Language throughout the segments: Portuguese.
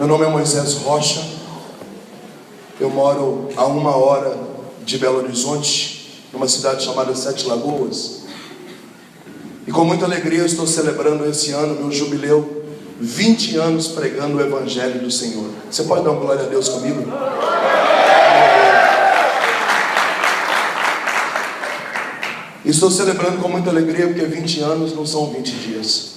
Meu nome é Moisés Rocha. Eu moro a 1 hora de Belo Horizonte, numa cidade chamada Sete Lagoas. E com muita alegria eu estou celebrando esse ano, meu jubileu, 20 anos pregando o Evangelho do Senhor. Você pode dar uma glória a Deus comigo? Estou celebrando com muita alegria porque 20 anos não são 20 dias.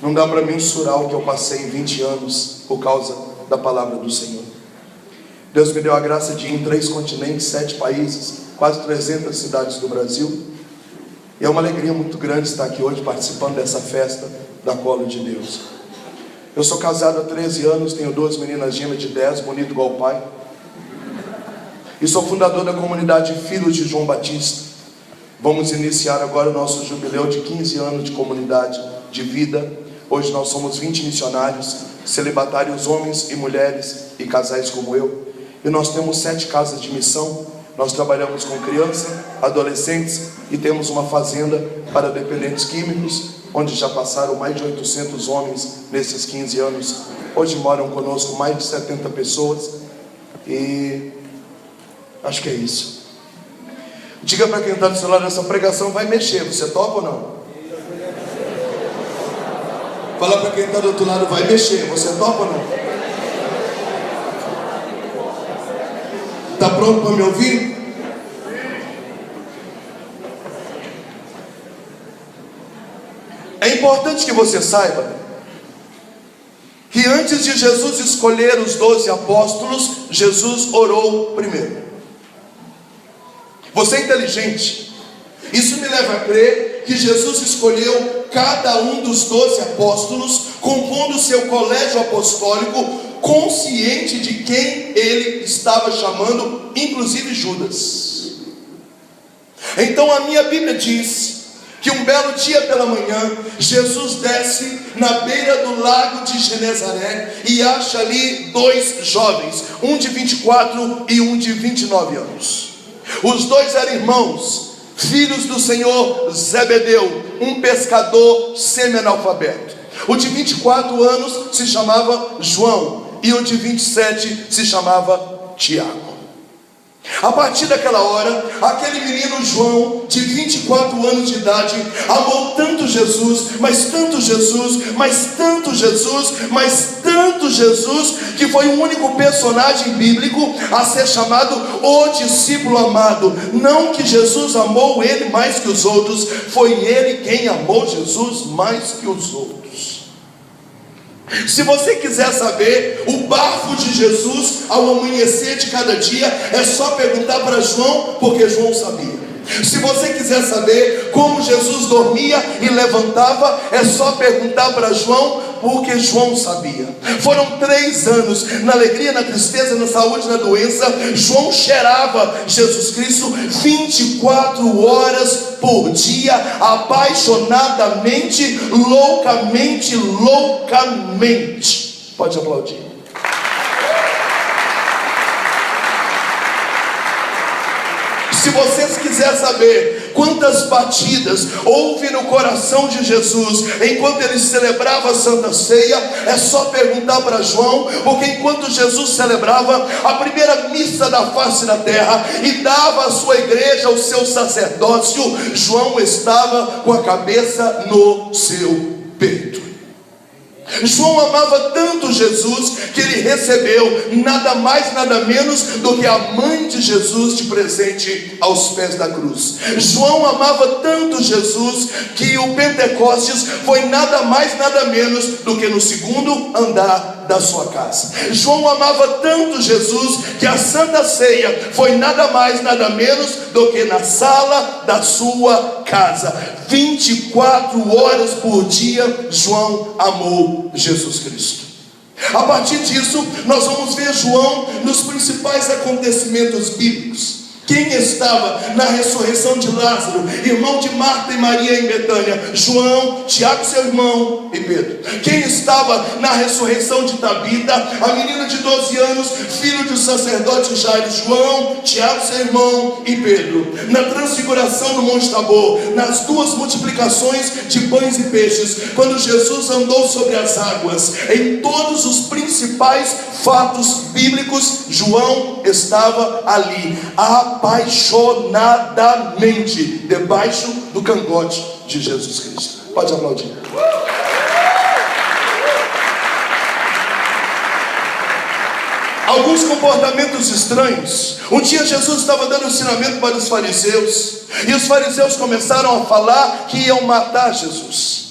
Não dá para mensurar o que eu passei em 20 anos por causa da palavra do Senhor. Deus me deu a graça de ir em 3 continentes, 7 países, quase 300 cidades do Brasil. E é uma alegria muito grande estar aqui hoje participando dessa festa da Cola de Deus. Eu sou casado há 13 anos, tenho 2 meninas gêmeas de 10, bonito igual o pai. E sou fundador da comunidade Filhos de João Batista. Vamos iniciar agora o nosso jubileu de 15 anos de comunidade de vida. Hoje nós somos 20 missionários, celibatários, homens e mulheres e casais como eu. E nós temos 7 casas de missão. Nós trabalhamos com crianças, adolescentes e temos uma fazenda para dependentes químicos, onde já passaram mais de 800 homens nesses 15 anos. Hoje moram conosco mais de 70 pessoas. E acho que é isso. Diga para quem está do seu lado, essa pregação vai mexer. Você topa ou não? Fala para quem está do outro lado, vai mexer. Você topa ou não? Está pronto para me ouvir? É importante que você saiba que antes de Jesus escolher os 12 apóstolos, Jesus orou primeiro. Você é inteligente. Isso me leva a crer que Jesus escolheu cada um dos 12 apóstolos, compondo o seu colégio apostólico, consciente de quem ele estava chamando, inclusive Judas. Então a minha Bíblia diz que um belo dia pela manhã, Jesus desce na beira do lago de Genezaré e acha ali 2 jovens, um de 24 e um de 29 anos. Os 2 eram irmãos, filhos do Senhor Zebedeu, um pescador semi-analfabeto. O de 24 anos se chamava João e o de 27 se chamava Tiago. A partir daquela hora, aquele menino João, de 24 anos de idade, amou tanto Jesus, mas tanto Jesus, mas tanto Jesus, mas tanto Jesus, que foi o único personagem bíblico a ser chamado o discípulo amado. Não que Jesus amou ele mais que os outros, foi ele quem amou Jesus mais que os outros. Se você quiser saber o bafo de Jesus ao amanhecer de cada dia, é só perguntar para João, porque João sabia. Se você quiser saber como Jesus dormia e levantava, é só perguntar para João, porque João sabia. Foram 3 anos, na alegria, na tristeza, na saúde, na doença. João cheirava Jesus Cristo 24 horas por dia, apaixonadamente, loucamente. Pode aplaudir. Se vocês quiserem saber quantas batidas houve no coração de Jesus enquanto ele celebrava a Santa Ceia, é só perguntar para João, porque enquanto Jesus celebrava a primeira missa da face da terra e dava à sua igreja o seu sacerdócio, João estava com a cabeça no seu peito. João amava tanto Jesus que ele recebeu nada mais, nada menos do que a mãe de Jesus de presente aos pés da cruz. João amava tanto Jesus que o Pentecostes foi nada mais, nada menos do que no segundo andar da sua casa. João amava tanto Jesus que a Santa Ceia foi nada mais, nada menos do que na sala da sua casa. 24 horas por dia, João amou Jesus Cristo. A partir disso, nós vamos ver João nos principais acontecimentos bíblicos. Quem estava na ressurreição de Lázaro, irmão de Marta e Maria em Betânia? João, Tiago seu irmão e Pedro. Quem estava na ressurreição de Tabita, a menina de 12 anos, filho do sacerdote Jairo? João, Tiago seu irmão e Pedro. Na transfiguração no Monte Tabor, nas duas multiplicações de pães e peixes, quando Jesus andou sobre as águas, em todos os principais fatos bíblicos, João estava ali, apaixonadamente debaixo do cangote de Jesus Cristo. Pode aplaudir. Alguns comportamentos estranhos. Um dia Jesus estava dando ensinamento para os fariseus, e os fariseus começaram a falar que iam matar Jesus.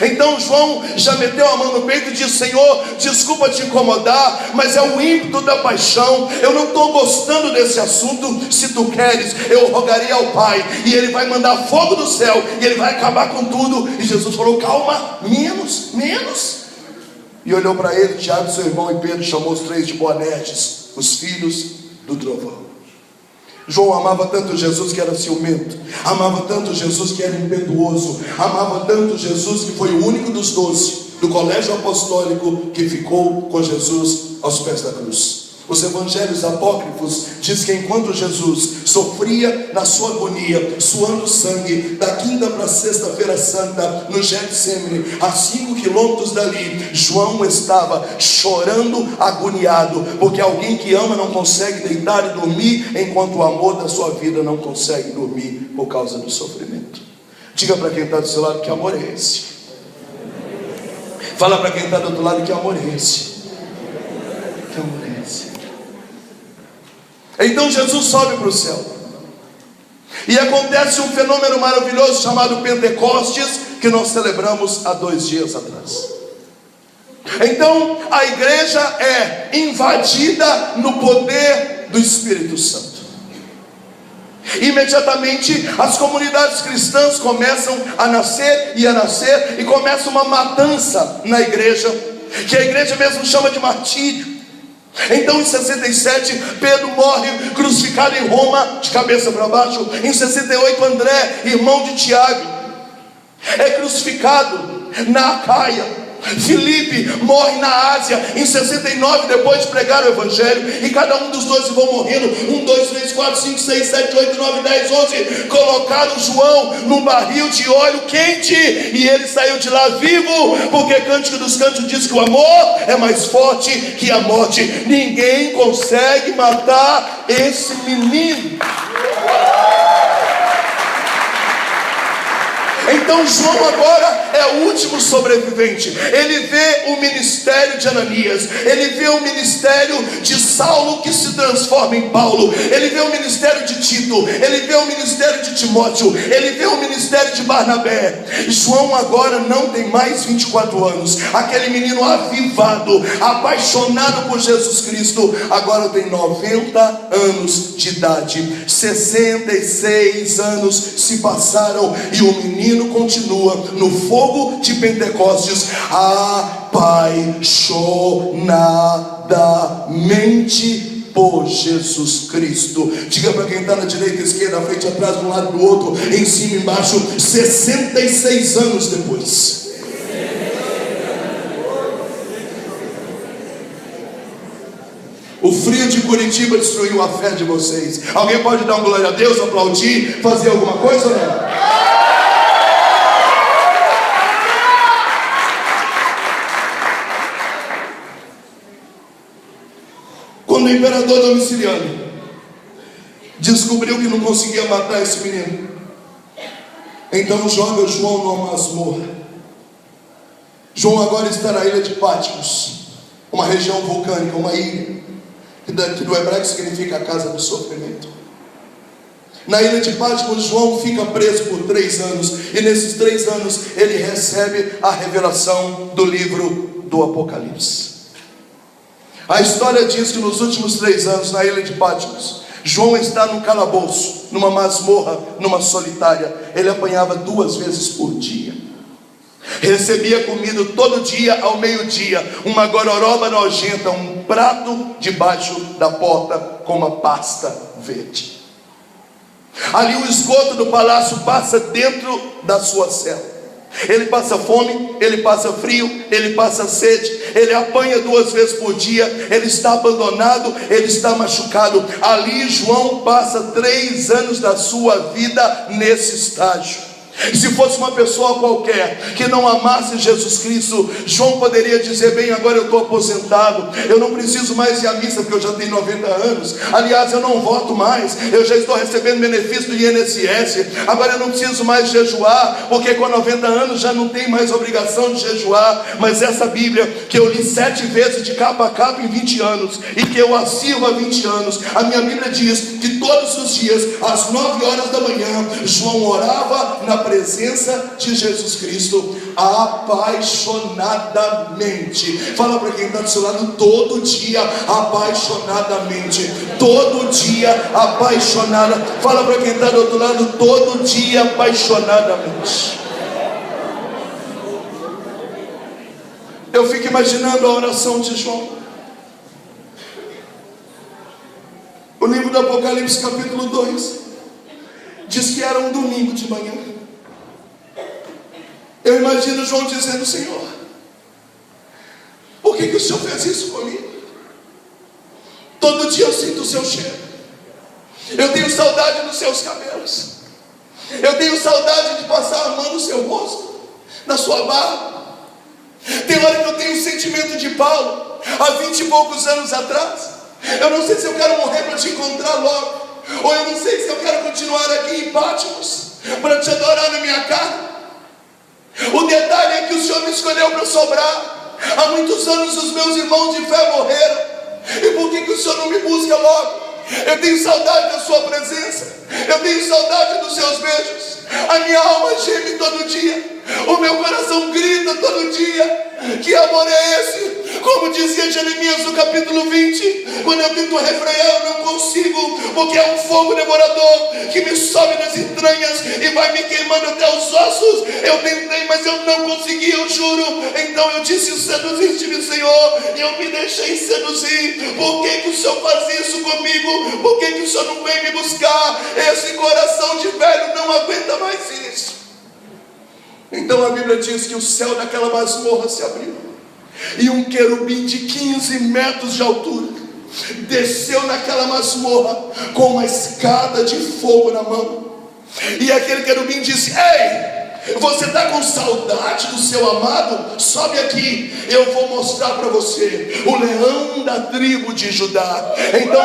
Então João já meteu a mão no peito e disse: Senhor, desculpa te incomodar, mas é o ímpeto da paixão. Eu não estou gostando desse assunto. Se tu queres, eu rogarei ao Pai, e Ele vai mandar fogo do céu, e Ele vai acabar com tudo. E Jesus falou: calma, menos. E olhou para ele, Tiago seu irmão e Pedro, chamou os três de Boanerges, os filhos do trovão. João amava tanto Jesus que era ciumento, amava tanto Jesus que era impetuoso, amava tanto Jesus que foi o único dos 12 do colégio apostólico que ficou com Jesus aos pés da cruz. Os evangelhos apócrifos diz que enquanto Jesus sofria na sua agonia, suando sangue, da quinta para a sexta-feira santa, no Getsemane, a 5 quilômetros dali, João estava chorando, agoniado, porque alguém que ama não consegue deitar e dormir, enquanto o amor da sua vida não consegue dormir por causa do sofrimento. Diga para quem está do seu lado: que amor é esse? Fala para quem está do outro lado: que amor é esse? Que amor é esse? Então Jesus sobe para o céu, e acontece um fenômeno maravilhoso chamado Pentecostes, que nós celebramos há 2 dias atrás. Então a igreja é invadida no poder do Espírito Santo. Imediatamente as comunidades cristãs começam a nascer, e começa uma matança na igreja, que a igreja mesmo chama de martírio. Então em 67 Pedro morre crucificado em Roma, de cabeça para baixo. Em 68 André, irmão de Tiago, é crucificado na Acaia. Filipe morre na Ásia em 69, depois de pregar o evangelho. E cada um dos 12 vão morrendo: 1, 2, 3, 4, 5, 6, 7, 8, 9, 10, 11. Colocaram João num barril de óleo quente, e ele saiu de lá vivo, porque Cântico dos Cânticos diz que o amor é mais forte que a morte. Ninguém consegue matar esse menino. Então João agora é o último sobrevivente. Ele vê o ministério de Ananias, ele vê o ministério de Saulo que se transforma em Paulo, ele vê o ministério de Tito, ele vê o ministério de Timóteo, ele vê o ministério de Barnabé. João agora não tem mais 24 anos. Aquele menino avivado, apaixonado por Jesus Cristo, agora tem 90 anos de idade. 66 anos se passaram, e o menino continua no fogo de Pentecostes, apaixonadamente por Jesus Cristo. Diga para quem está na direita, esquerda, frente, atrás, de um lado, do outro, em cima, embaixo: 66 anos depois. O frio de Curitiba destruiu a fé de vocês. Alguém pode dar um glória a Deus, aplaudir, fazer alguma coisa ou não? Quando o imperador Domiciano descobriu que não conseguia matar esse menino, então joga João numa masmorra. João agora está na ilha de Patmos, uma região vulcânica, uma ilha que do hebraico significa a casa do sofrimento. Na ilha de Patmos, João fica preso por 3 anos, e nesses 3 anos ele recebe a revelação do livro do Apocalipse. A história diz que nos últimos 3 anos, na ilha de Patmos, João está no calabouço, numa masmorra, numa solitária. Ele apanhava 2 vezes por dia. Recebia comida todo dia ao meio-dia, uma gororoba nojenta, um prato debaixo da porta com uma pasta verde. Ali o esgoto do palácio passa dentro da sua cela. Ele passa fome, ele passa frio, ele passa sede, ele apanha 2 vezes por dia, ele está abandonado, ele está machucado. Ali João passa 3 anos da sua vida nesse estágio. E se fosse uma pessoa qualquer que não amasse Jesus Cristo, João poderia dizer: bem, agora eu estou aposentado, eu não preciso mais ir à missa porque eu já tenho 90 anos. Aliás, eu não voto mais, eu já estou recebendo benefício do INSS. Agora eu não preciso mais jejuar, porque com 90 anos já não tem mais obrigação de jejuar. Mas essa Bíblia que eu li 7 vezes de capa a capa em 20 anos, e que eu a sirvo há 20 anos, a minha Bíblia diz que todos os dias, às 9 horas da manhã, João orava na presença de Jesus Cristo, apaixonadamente. Fala para quem está do seu lado: todo dia, apaixonadamente. Todo dia, apaixonada. Fala para quem está do outro lado: todo dia, apaixonadamente. Eu fico imaginando a oração de João. O livro do Apocalipse, capítulo 2, diz que era um domingo de manhã. Eu imagino João dizendo: Senhor, por que o Senhor fez isso comigo? Todo dia eu sinto o seu cheiro, eu tenho saudade dos seus cabelos, eu tenho saudade de passar a mão no seu rosto, na sua barba. Tem hora que eu tenho o sentimento de Paulo, há 20 e poucos anos atrás. Eu não sei se eu quero morrer para te encontrar logo, ou eu não sei se eu quero continuar aqui em Patmos para te adorar na minha casa. O detalhe é que o Senhor me escolheu para sobrar. Há muitos anos os meus irmãos de fé morreram. E por que o Senhor não me busca logo? Eu tenho saudade da sua presença, eu tenho saudade dos seus beijos. A minha alma geme todo dia, o meu coração grita todo dia: que amor é esse? Como dizia Jeremias no capítulo 20, quando eu tento refrear, eu não consigo, porque é um fogo devorador que me sobe nas entranhas e vai me queimando até os ossos. Eu tentei, mas eu não consegui, eu juro. Então eu disse: seduziste-me, Senhor, e eu me deixei seduzir. Por que o Senhor faz isso comigo? Por que o Senhor não vem me buscar? Esse coração de velho não aguenta mais isso. Então a Bíblia diz que o céu daquela masmorra se abriu, e um querubim de 15 metros de altura desceu naquela masmorra com uma escada de fogo na mão. E aquele querubim disse: ei, você está com saudade do seu amado? Sobe aqui, eu vou mostrar para você o leão da tribo de Judá. Então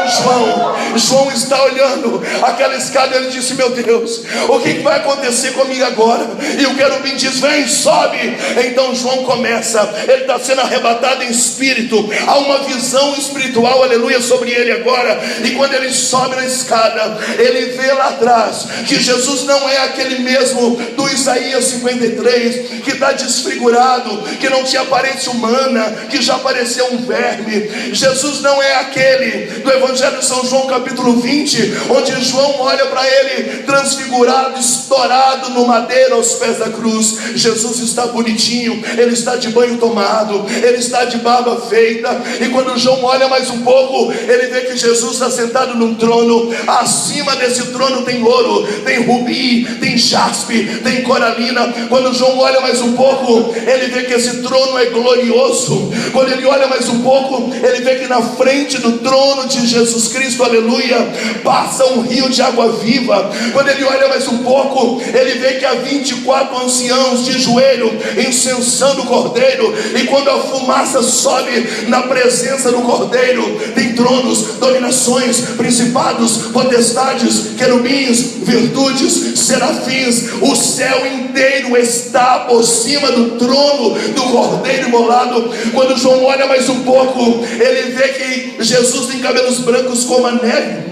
João está olhando aquela escada e ele disse: meu Deus, o que vai acontecer comigo agora? E o querubim diz: vem, sobe. Então João começa, ele está sendo arrebatado em espírito, há uma visão espiritual, aleluia, sobre ele agora. E quando ele sobe na escada, ele vê lá atrás que Jesus não é aquele mesmo do Isaías 53, que está desfigurado, que não tinha aparência humana, que já pareceu um verme. Jesus não é aquele do Evangelho de São João capítulo 20, onde João olha para ele transfigurado, estourado no madeiro aos pés da cruz. Jesus está bonitinho, ele está de banho tomado, ele está de barba feita. E quando João olha mais um pouco, ele vê que Jesus está sentado num trono. Acima desse trono tem ouro, tem rubi, tem jaspe, tem coralina. Quando João olha mais um pouco, ele vê que esse trono é glorioso. Quando ele olha mais um pouco, ele vê que na frente do trono de Jesus Cristo, aleluia, passa um rio de água viva. Quando ele olha mais um pouco, ele vê que há 24 anciãos de joelho incensando o Cordeiro. E quando a fumaça sobe na presença do Cordeiro, tem tronos, dominações, principados, potestades, querubins, virtudes, serafins. O céu inteiro está por cima do trono do Cordeiro imolado. Quando João olha mais um pouco, ele vê que Jesus tem cabelos brancos como a neve,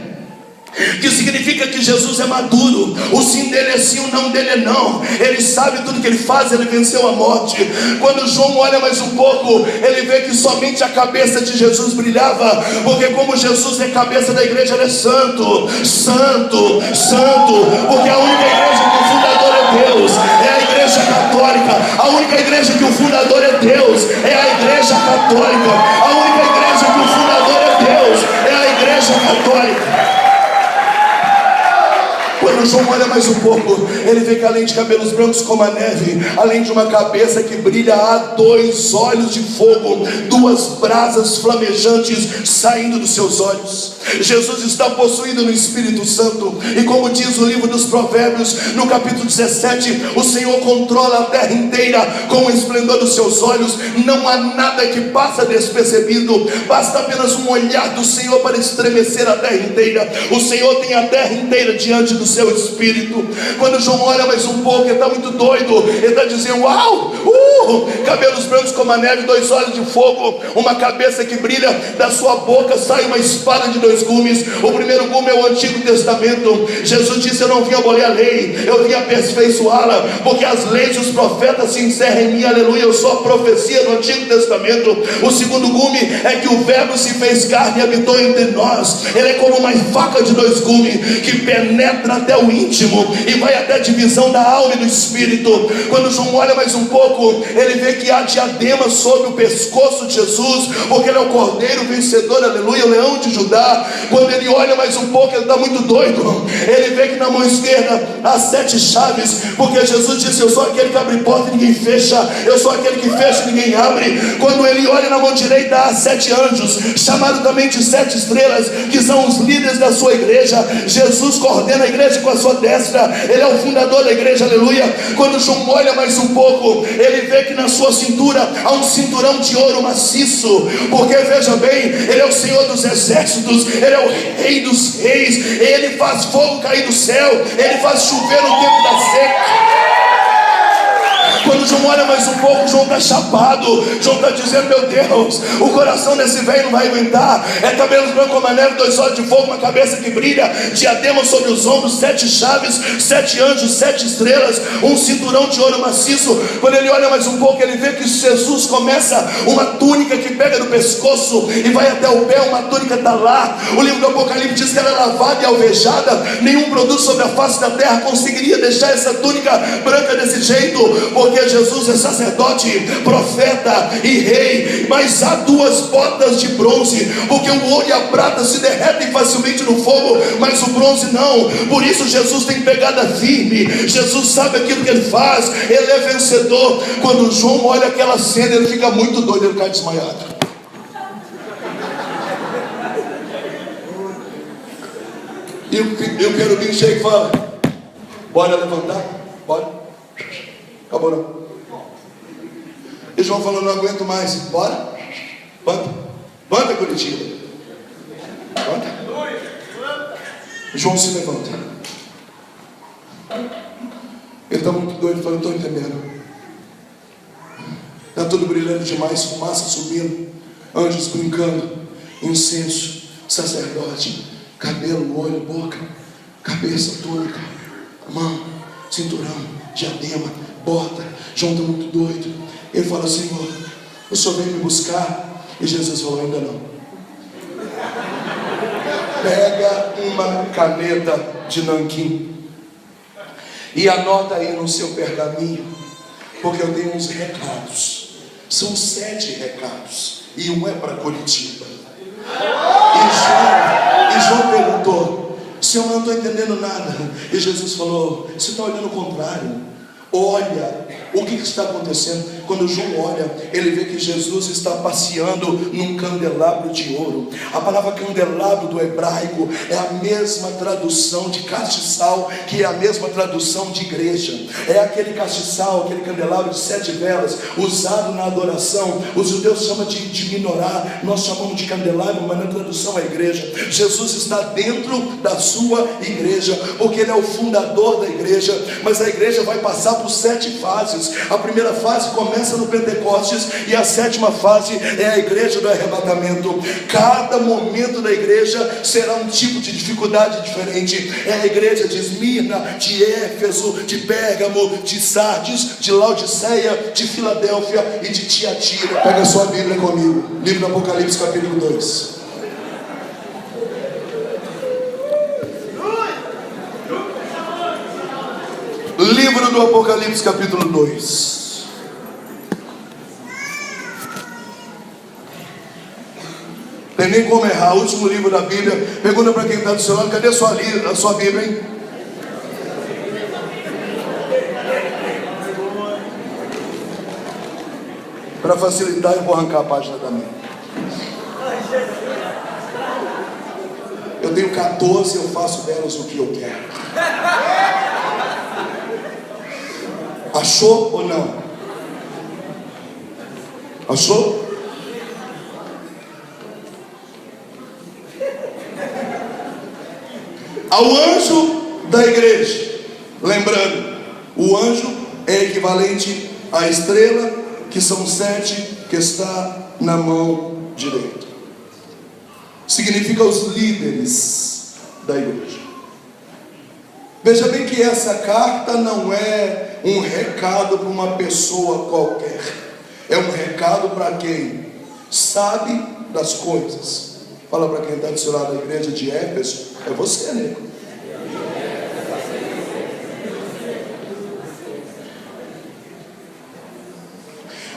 que significa que Jesus é maduro. O sim dele é sim, o não dele é não. Ele sabe tudo que ele faz, ele venceu a morte. Quando João olha mais um pouco, ele vê que somente a cabeça de Jesus brilhava, porque como Jesus é cabeça da igreja, ele é santo, santo, santo, porque a única igreja que o fundador é Deus é a igreja católica. A única igreja que o fundador é Deus é a igreja católica. A única igreja que o fundador é Deus é a igreja católica. Quando Quando João olha mais um pouco, ele vê que além de cabelos brancos como a neve, além de uma cabeça que brilha, há 2 olhos de fogo, 2 brasas flamejantes saindo dos seus olhos. Jesus está possuído no Espírito Santo, e como diz o livro dos Provérbios, no capítulo 17, o Senhor controla a terra inteira com o esplendor dos seus olhos. Não há nada que passa despercebido, basta apenas um olhar do Senhor para estremecer a terra inteira. O Senhor tem a terra inteira diante do seu Espírito. Quando João olha mais um pouco, ele está muito doido, ele está dizendo: uau, cabelos brancos como a neve, 2 olhos de fogo, uma cabeça que brilha, da sua boca sai uma espada de 2 gumes. O primeiro gume é o Antigo Testamento. Jesus disse: eu não vim abolir a lei, eu vim aperfeiçoá-la, porque as leis e os profetas se encerram em mim. Aleluia, eu sou a profecia do Antigo Testamento. O segundo gume é que o verbo se fez carne e habitou entre nós. Ele é como uma faca de 2 gumes, que penetra até o íntimo e vai até a divisão da alma e do espírito. Quando João olha mais um pouco, ele vê que há diadema sobre o pescoço de Jesus, porque ele é o cordeiro vencedor, aleluia, o leão de Judá. Quando ele olha mais um pouco, ele está muito doido. Ele vê que na mão esquerda há 7 chaves, porque Jesus disse: eu sou aquele que abre porta e ninguém fecha, eu sou aquele que fecha e ninguém abre. Quando ele olha na mão direita, há 7 anjos, chamados também de 7 estrelas, que são os líderes da sua igreja. Jesus coordena a igreja com a sua destra, ele é o fundador da igreja, aleluia. Quando João olha mais um pouco, ele vê que na sua cintura há um cinturão de ouro maciço, porque veja bem, ele é o Senhor dos exércitos, ele é o Rei dos reis, ele faz fogo cair do céu, ele faz chover no tempo da seca. Quando João olha mais um pouco, João está chapado. João está dizendo: meu Deus, o coração desse velho não vai aguentar. É cabelos brancos como a neve, 2 olhos de fogo, uma cabeça que brilha, diadema sobre os ombros, 7 chaves, 7 anjos, 7 estrelas, um cinturão de ouro maciço. Quando ele olha mais um pouco, ele vê que Jesus começa uma túnica que pega no pescoço e vai até o pé, uma túnica está lá. O livro do Apocalipse diz que ela é lavada e alvejada. Nenhum produto sobre a face da terra conseguiria deixar essa túnica branca desse jeito, porque Jesus é sacerdote, profeta e rei. Mas há 2 botas de bronze, porque o ouro e a prata se derretem facilmente no fogo, mas o bronze não. Por isso Jesus tem pegada firme, Jesus sabe aquilo que ele faz, ele é vencedor. Quando João olha aquela cena, ele fica muito doido, ele cai desmaiado. E o querubim chega e fala: bora levantar? Bora. Acabou não. E João falou: não aguento mais. Bora. Levanta Curitiba. Levanta. João se levanta. Ele está muito doido. Ele falou: não estou entendendo. Está tudo brilhando demais, fumaça subindo, anjos brincando, incenso, sacerdote, cabelo, olho, boca, cabeça, túnica, mão, cinturão, diadema, bota. João está muito doido. Ele fala: Senhor, o Senhor veio me buscar? E Jesus falou: ainda não. Pega uma caneta de nanquim e anota aí no seu pergaminho, porque eu tenho uns recados. São 7 recados, e um é para Curitiba. E João perguntou: Senhor, eu não estou entendendo nada. E Jesus falou: você está olhando o contrário. Olha o que está acontecendo. Quando João olha, ele vê que Jesus está passeando num candelabro de ouro. A palavra candelabro do hebraico é a mesma tradução de castiçal, que é a mesma tradução de igreja. É aquele castiçal, aquele candelabro de 7 velas, usado na adoração. Os judeus chamam de menorá, nós chamamos de candelabro, mas na tradução é igreja. Jesus está dentro da sua igreja, porque ele é o fundador da igreja. Mas a igreja vai passar por 7 fases. A primeira fase começa no Pentecostes, e a 7ª fase é a igreja do arrebatamento. Cada momento da igreja será um tipo de dificuldade diferente. É a igreja de Esmirna, de Éfeso, de Pérgamo, de Sardes, de Laodiceia, de Filadélfia e de Tiatira. Pega a sua Bíblia comigo, livro do Apocalipse capítulo 2. Livro do Apocalipse capítulo 2. Tem nem como errar. O último livro da Bíblia. Pergunta para quem está do seu lado: cadê a sua Bíblia, hein? Para facilitar, eu vou arrancar a página da minha. Eu tenho 14, eu faço delas o que eu quero. Achou ou não? Achou? Ao anjo da igreja, lembrando, o anjo é equivalente à estrela, que são 7, que está na mão direita. Significa os líderes da igreja. Veja bem que essa carta não é um recado para uma pessoa qualquer. É um recado para quem sabe das coisas. Fala para quem está do seu lado da igreja de Éfeso. É você, nego.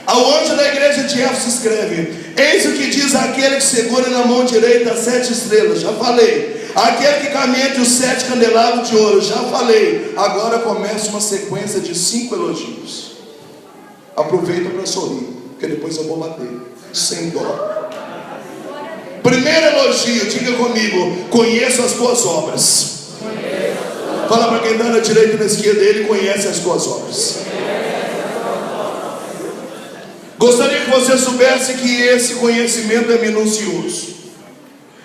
Ao anjo da igreja de Éfeso escreve: eis o que diz aquele que segura na mão direita as 7 estrelas. Já falei. Aquele que caminha entre os 7 candelabros de ouro. Já falei. Agora começa uma sequência de 5 elogios. Aproveita para sorrir, porque depois eu vou bater sem dó. Primeiro elogio, diga comigo: conheço as tuas obras. Fala para quem está na direita e na esquerda, ele conhece as tuas obras. Gostaria que você soubesse que esse conhecimento é minucioso.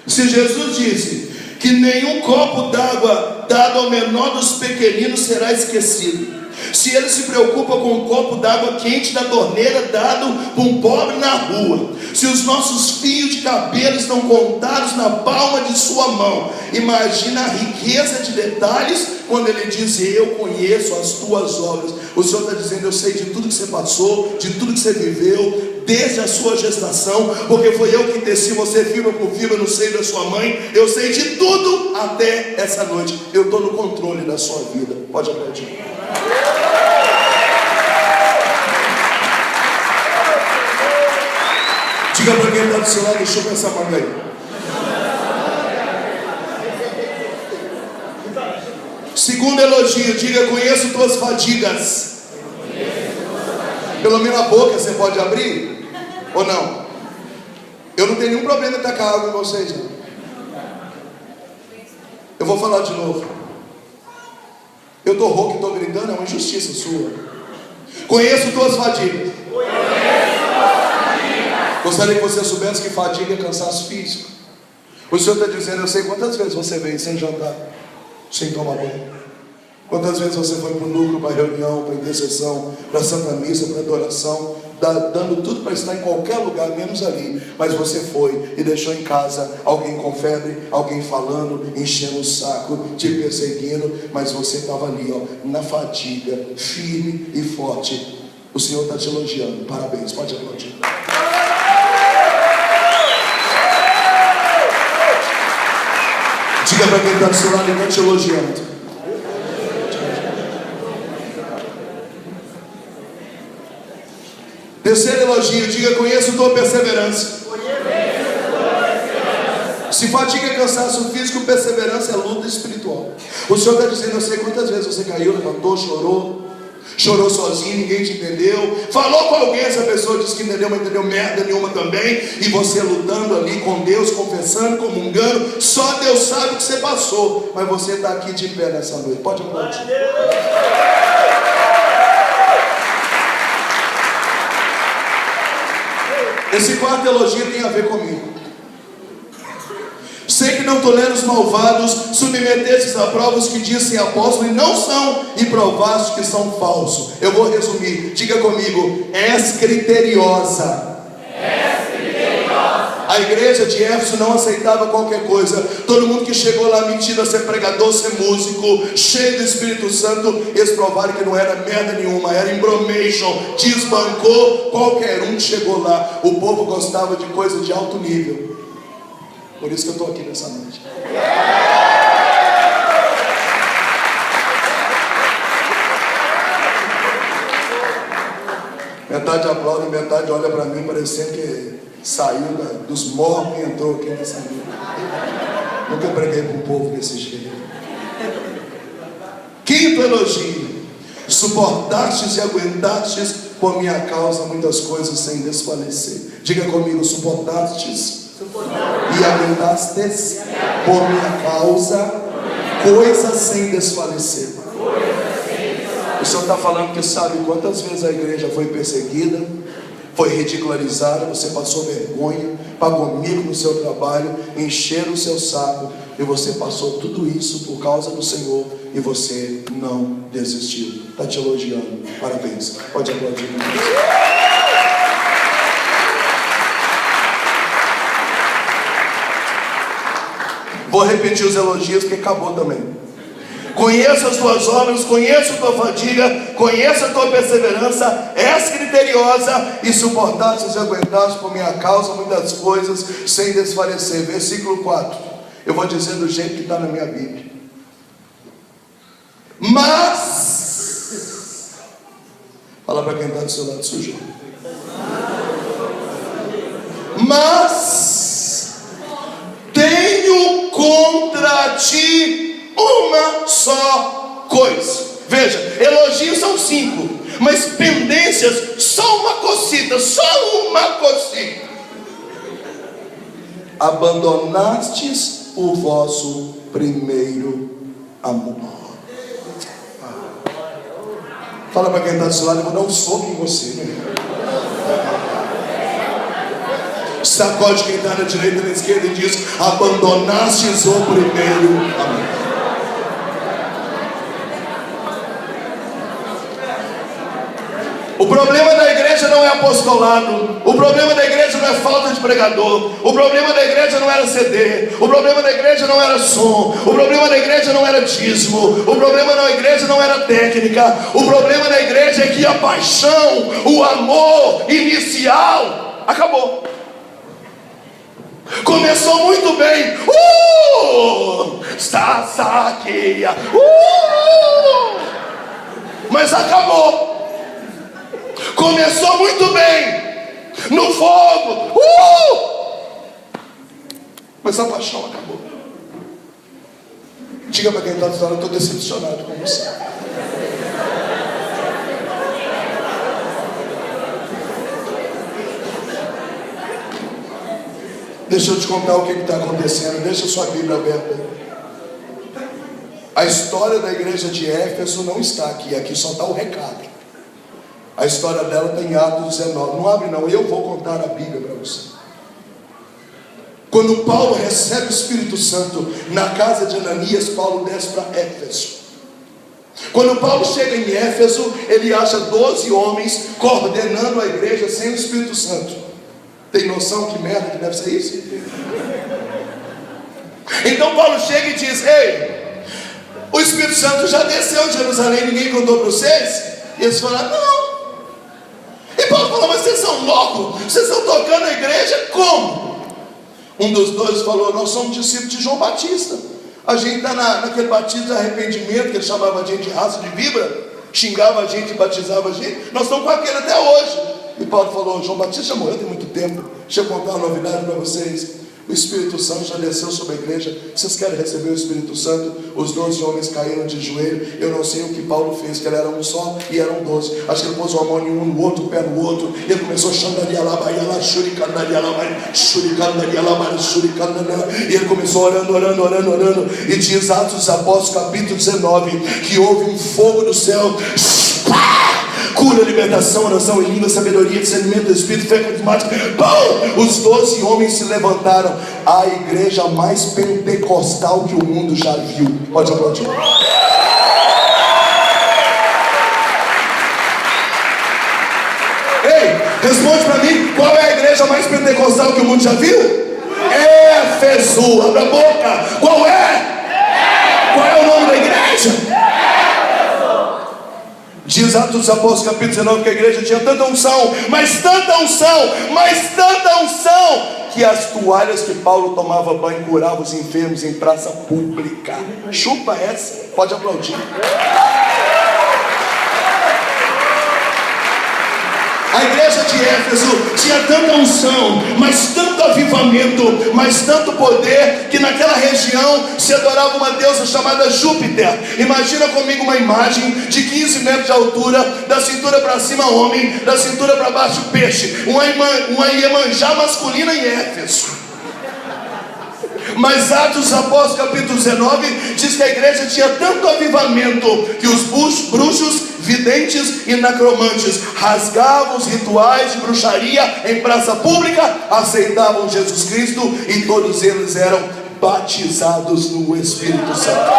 Se Jesus disse que nenhum copo d'água dado ao menor dos pequeninos será esquecido, se ele se preocupa com um copo d'água quente da torneira dado por um pobre na rua, se os nossos fios de cabelo estão contados na palma de sua mão, imagina a riqueza de detalhes quando ele diz: eu conheço as tuas obras. O Senhor está dizendo: eu sei de tudo que você passou, de tudo que você viveu, desde a sua gestação, porque foi eu que teci você fibra por fibra no seio da sua mãe. Eu sei de tudo até essa noite. Eu estou no controle da sua vida. Pode aplaudir. Diga para quem está do seu lado: deixa eu pensar com ele. Segundo elogio, diga: conheço tuas fadigas. Pelo menos a boca você pode abrir? Ou não? Eu não tenho nenhum problema em tacar água em vocês, não. Eu vou falar de novo. Eu estou rouco e estou gritando, é uma injustiça sua. Conheço tuas fadigas. Gostaria que você soubesse que fadiga é cansaço físico. O Senhor está dizendo: eu sei quantas vezes você veio sem jantar, sem tomar banho. Quantas vezes você foi para o núcleo, para a reunião, para a intercessão, para a Santa Missa, para a adoração, dando tudo para estar em qualquer lugar, menos ali. Mas você foi e deixou em casa alguém com febre, alguém falando, enchendo o saco, te perseguindo. Mas você estava ali, ó, na fadiga, firme e forte. O Senhor está te elogiando. Parabéns, pode aplaudir. Diga para quem está do seu lado: ele está te elogiando. Terceiro elogio, diga: conheço tua perseverança. Se fadiga é cansaço físico, perseverança é luta espiritual. O Senhor está dizendo: eu sei quantas vezes você caiu, levantou, chorou sozinho, ninguém te entendeu, falou com alguém, essa pessoa disse que entendeu, mas não entendeu merda nenhuma também, e você lutando ali com Deus, confessando, comungando, só Deus sabe o que você passou, mas você está aqui de pé nessa noite. Pode aplaudir. Esse quarto elogio tem a ver comigo. Sei que não tolero os malvados, submetestes a provas que dizem apóstolo e não são, e provaste que são falsos. Eu vou resumir, diga comigo: és criteriosa. A igreja de Éfeso não aceitava qualquer coisa. Todo mundo que chegou lá mentindo a ser pregador, ser músico, cheio do Espírito Santo, eles provaram que não era merda nenhuma, era embromation, desbancou qualquer um que chegou lá. O povo gostava de coisa de alto nível. Por isso que eu estou aqui nessa noite. Metade aplaude, metade olha para mim parecendo que saiu dos mortos e entrou aqui nessa vida. Nunca preguei para o povo desse jeito. Quinto elogio: suportastes e aguentastes por minha causa muitas coisas sem desfalecer. Diga comigo: suportastes e aguentastes por minha causa coisas sem desfalecer. O Senhor está falando que sabe quantas vezes a igreja foi perseguida, foi ridicularizada, você passou vergonha, pagou mico no seu trabalho, encheram o seu saco, e você passou tudo isso por causa do Senhor, e você não desistiu. Está te elogiando, parabéns, pode aplaudir. Vou repetir os elogios porque acabou também. Conheço as tuas obras, conheço a tua fadiga, conheço a tua perseverança, és criteriosa e suportaste e aguentaste por minha causa muitas coisas sem desfalecer. Versículo 4, eu vou dizer do jeito que está na minha Bíblia. Mas, fala para quem está do seu lado, sujo. Mas tenho contra ti uma só coisa. Veja, elogios são 5, mas pendências só uma cocita, só uma cocita. Abandonastes o vosso primeiro amor. Fala para quem está do seu lado: eu vou dar um soco em você, né? Sacode quem está na direita e na esquerda e diz: abandonastes o primeiro amor. O problema da igreja não é apostolado. O problema da igreja não é falta de pregador. O problema da igreja não era CD. O problema da igreja não era som. O problema da igreja não era dízimo. O problema da igreja não era técnica. O problema da igreja é que a paixão, o amor inicial acabou. Começou muito bem. Sasaqueia. Mas acabou. Começou muito bem, no fogo, mas a paixão acabou. Diga para quem está dizendo: eu estou decepcionado com você. Deixa eu te contar o que está acontecendo. Deixa a sua Bíblia aberta. A história da igreja de Éfeso não está aqui. Aqui só está o recado. A história dela está em Atos 19. Não abre não, eu vou contar a Bíblia para você. Quando Paulo recebe o Espírito Santo na casa de Ananias, Paulo desce para Éfeso. Quando Paulo chega em Éfeso, ele acha 12 homens coordenando a igreja sem o Espírito Santo. Tem noção que merda que deve ser isso? Então Paulo chega e diz: ei, o Espírito Santo já desceu de Jerusalém, ninguém contou para vocês? E eles falaram: não. E Paulo falou: mas vocês são loucos? Vocês estão tocando a igreja como? Um dos dois falou: nós somos discípulos de João Batista. A gente está naquele batismo de arrependimento, que ele chamava a gente de raça de víbora, xingava a gente e batizava a gente. Nós estamos com aquele até hoje. E Paulo falou: João Batista já morreu tem muito tempo. Deixa eu contar uma novidade para vocês. O Espírito Santo já desceu sobre a igreja. Vocês querem receber o Espírito Santo? Os 12 homens caíram de joelho. Eu não sei o que Paulo fez, que ele era um só e eram 12. Acho que ele pôs uma mão em um no outro, o pé no outro. E ele começou a e ele começou orando. E diz Atos dos Apóstolos, capítulo 19, que houve um fogo do céu. Cura, libertação, oração em língua, sabedoria, discernimento do Espírito, fé carismática. Os 12 homens se levantaram. A igreja mais pentecostal que o mundo já viu. Pode aplaudir. Ei, responde para mim: qual é a igreja mais pentecostal que o mundo já viu? Éfeso. Abra a boca. Qual é? Qual é o nome da igreja? Diz Atos dos Apóstolos, capítulo 19, que a igreja tinha tanta unção, que as toalhas que Paulo tomava banho curavam os enfermos em praça pública. Chupa essa, pode aplaudir. A igreja de Éfeso tinha tanta unção, mas tanta avivamento, mas tanto poder, que naquela região se adorava uma deusa chamada Júpiter. Imagina comigo uma imagem de 15 metros de altura, da cintura para cima homem, da cintura para baixo peixe, uma Iemanjá masculina em Éfeso. Mas Atos dos Apóstolos capítulo 19 diz que a igreja tinha tanto avivamento que os bruxos, videntes e necromantes rasgavam os rituais de bruxaria em praça pública, aceitavam Jesus Cristo e todos eles eram batizados no Espírito Santo.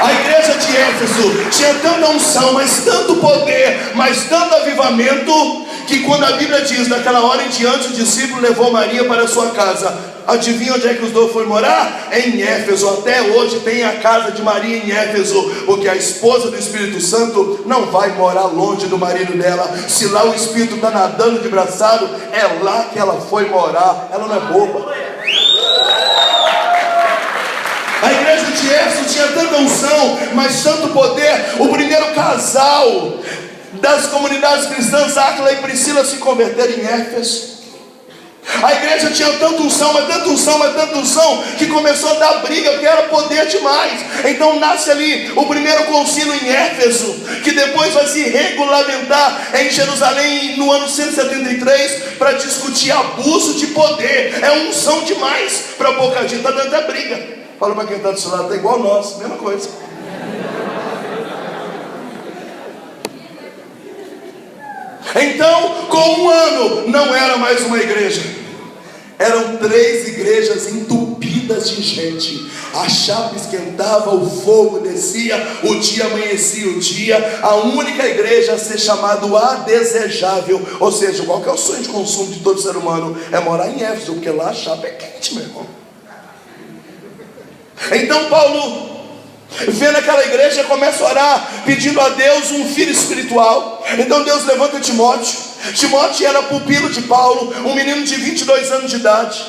A igreja de Éfeso tinha tanta unção, mas tanto poder, mas tanto avivamento, que quando a Bíblia diz, naquela hora em diante, o discípulo levou Maria para a sua casa. Adivinha onde é que os dois foram morar? Em Éfeso. Até hoje tem a casa de Maria em Éfeso, porque a esposa do Espírito Santo não vai morar longe do marido dela. Se lá o Espírito está nadando de braçado, é lá que ela foi morar. Ela não é boba. A igreja de Éfeso tinha tanta unção, mas tanto poder. O primeiro casal das comunidades cristãs, Áquila e Priscila, se converteram em Éfeso. A igreja tinha tanta unção, mas tanta unção, mas tanta unção, que começou a dar briga, porque era poder demais. Então nasce ali o primeiro concílio em Éfeso, que depois vai se regulamentar em Jerusalém no ano 173, para discutir abuso de poder. É unção demais para pouca gente, está dando até briga. Fala para quem está do seu lado, está igual nós, mesma coisa. Então, com um ano, não era mais uma igreja, eram 3 igrejas entupidas de gente. A chapa esquentava, o fogo descia, o dia amanhecia o dia. A única igreja a ser chamada a desejável, ou seja, qual que é o sonho de consumo de todo ser humano? É morar em Éfeso, porque lá a chapa é quente, meu irmão. Então Paulo vendo aquela igreja, começa a orar, pedindo a Deus um filho espiritual. Então Deus levanta Timóteo. Timóteo era pupilo de Paulo, um menino de 22 anos de idade.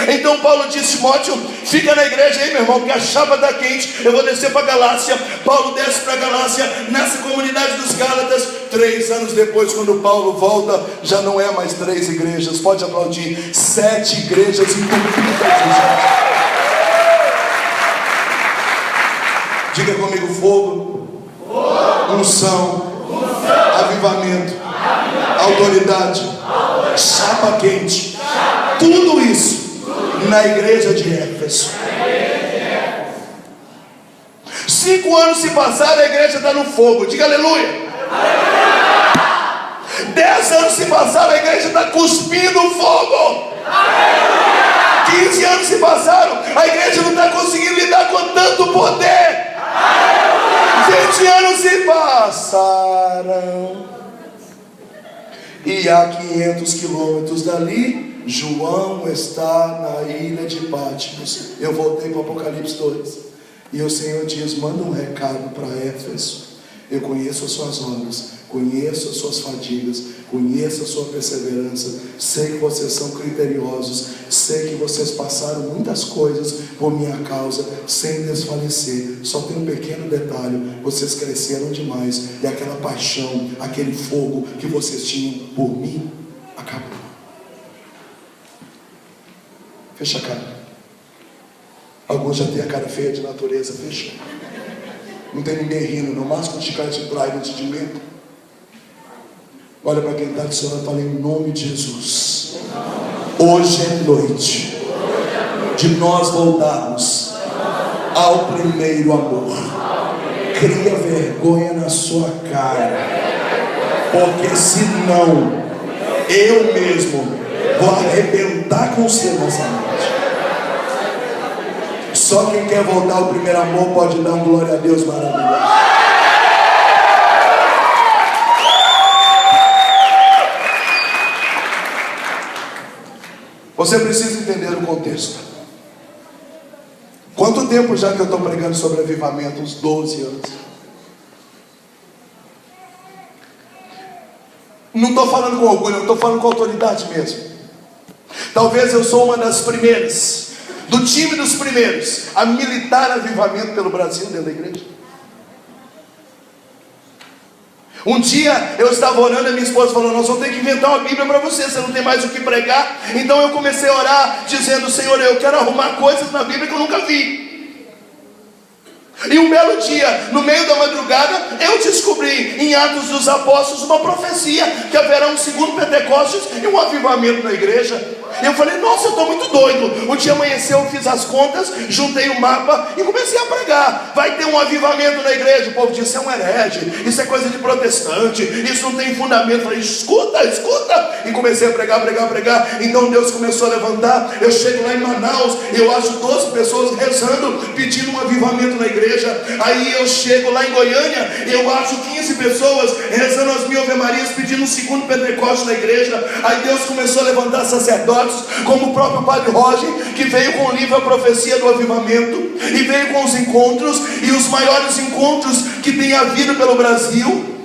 Então Paulo disse: Timóteo, fica na igreja aí, meu irmão, porque a chapa está quente. Eu vou descer para Galácia. Paulo desce para Galácia, nessa comunidade dos Gálatas. 3 anos depois, quando Paulo volta, já não é mais 3 igrejas, pode aplaudir, 7 igrejas entupidas de gente. Diga comigo: fogo, unção, avivamento, autoridade, chapa quente, tudo isso na igreja de Éfeso. 5 anos se passaram, a igreja está no fogo. Diga aleluia. 10 anos se passaram, a igreja está cuspindo fogo. 15 anos se passaram, a igreja não está conseguindo lidar com tanto poder. 20 anos se passaram, e a 500 quilômetros dali, João está na ilha de Patmos. Eu voltei para o Apocalipse 2, e o Senhor diz: manda um recado para Éfeso. Eu conheço as suas obras, conheço as suas fadigas, conheço a sua perseverança, sei que vocês são criteriosos, sei que vocês passaram muitas coisas por minha causa, sem desfalecer. Só tem um pequeno detalhe: vocês cresceram demais, e aquela paixão, aquele fogo que vocês tinham por mim, acabou. Fecha a cara. Alguns já têm a cara feia de natureza. Fecha. Não tem ninguém rindo, no máximo de cara de praia de medo. Olha para quem está do seu lado e fala: em nome de Jesus, hoje é noite de nós voltarmos ao primeiro amor. Cria vergonha na sua cara, porque senão eu mesmo vou arrebentar com você nessa noite. Só quem quer voltar ao primeiro amor pode dar um glória a Deus maravilhoso. Você precisa entender o contexto. Quanto tempo já que eu estou pregando sobre avivamento? Uns 12 anos. Não estou falando com orgulho, eu estou falando com autoridade mesmo. Talvez eu sou uma das primeiras, do time dos primeiros a militar avivamento pelo Brasil dentro da igreja. Um dia eu estava orando e minha esposa falou: nós vamos ter que inventar uma Bíblia para você, você não tem mais o que pregar. Então eu comecei a orar dizendo: Senhor, eu quero arrumar coisas na Bíblia que eu nunca vi. E um belo dia, no meio da madrugada, eu descobri em Atos dos Apóstolos uma profecia que haverá um segundo Pentecostes e um avivamento na igreja. Eu falei: nossa, eu estou muito doido. Um dia amanheceu, eu fiz as contas, juntei o mapa e comecei a pregar: vai ter um avivamento na igreja. O povo disse: é um herege, isso é coisa de protestante, isso não tem fundamento. Eu falei: escuta, escuta. E comecei a pregar. Então Deus começou a levantar. Eu chego lá em Manaus, eu acho 12 pessoas rezando, pedindo um avivamento na igreja. Aí eu chego lá em Goiânia, eu acho 15 pessoas rezando as 1000 Ave Marias, pedindo um segundo Pentecostes na igreja. Aí Deus começou a levantar sacerdotes, como o próprio Padre Roger, que veio com o livro A Profecia do Avivamento, e veio com os encontros, e os maiores encontros que tem havido pelo Brasil,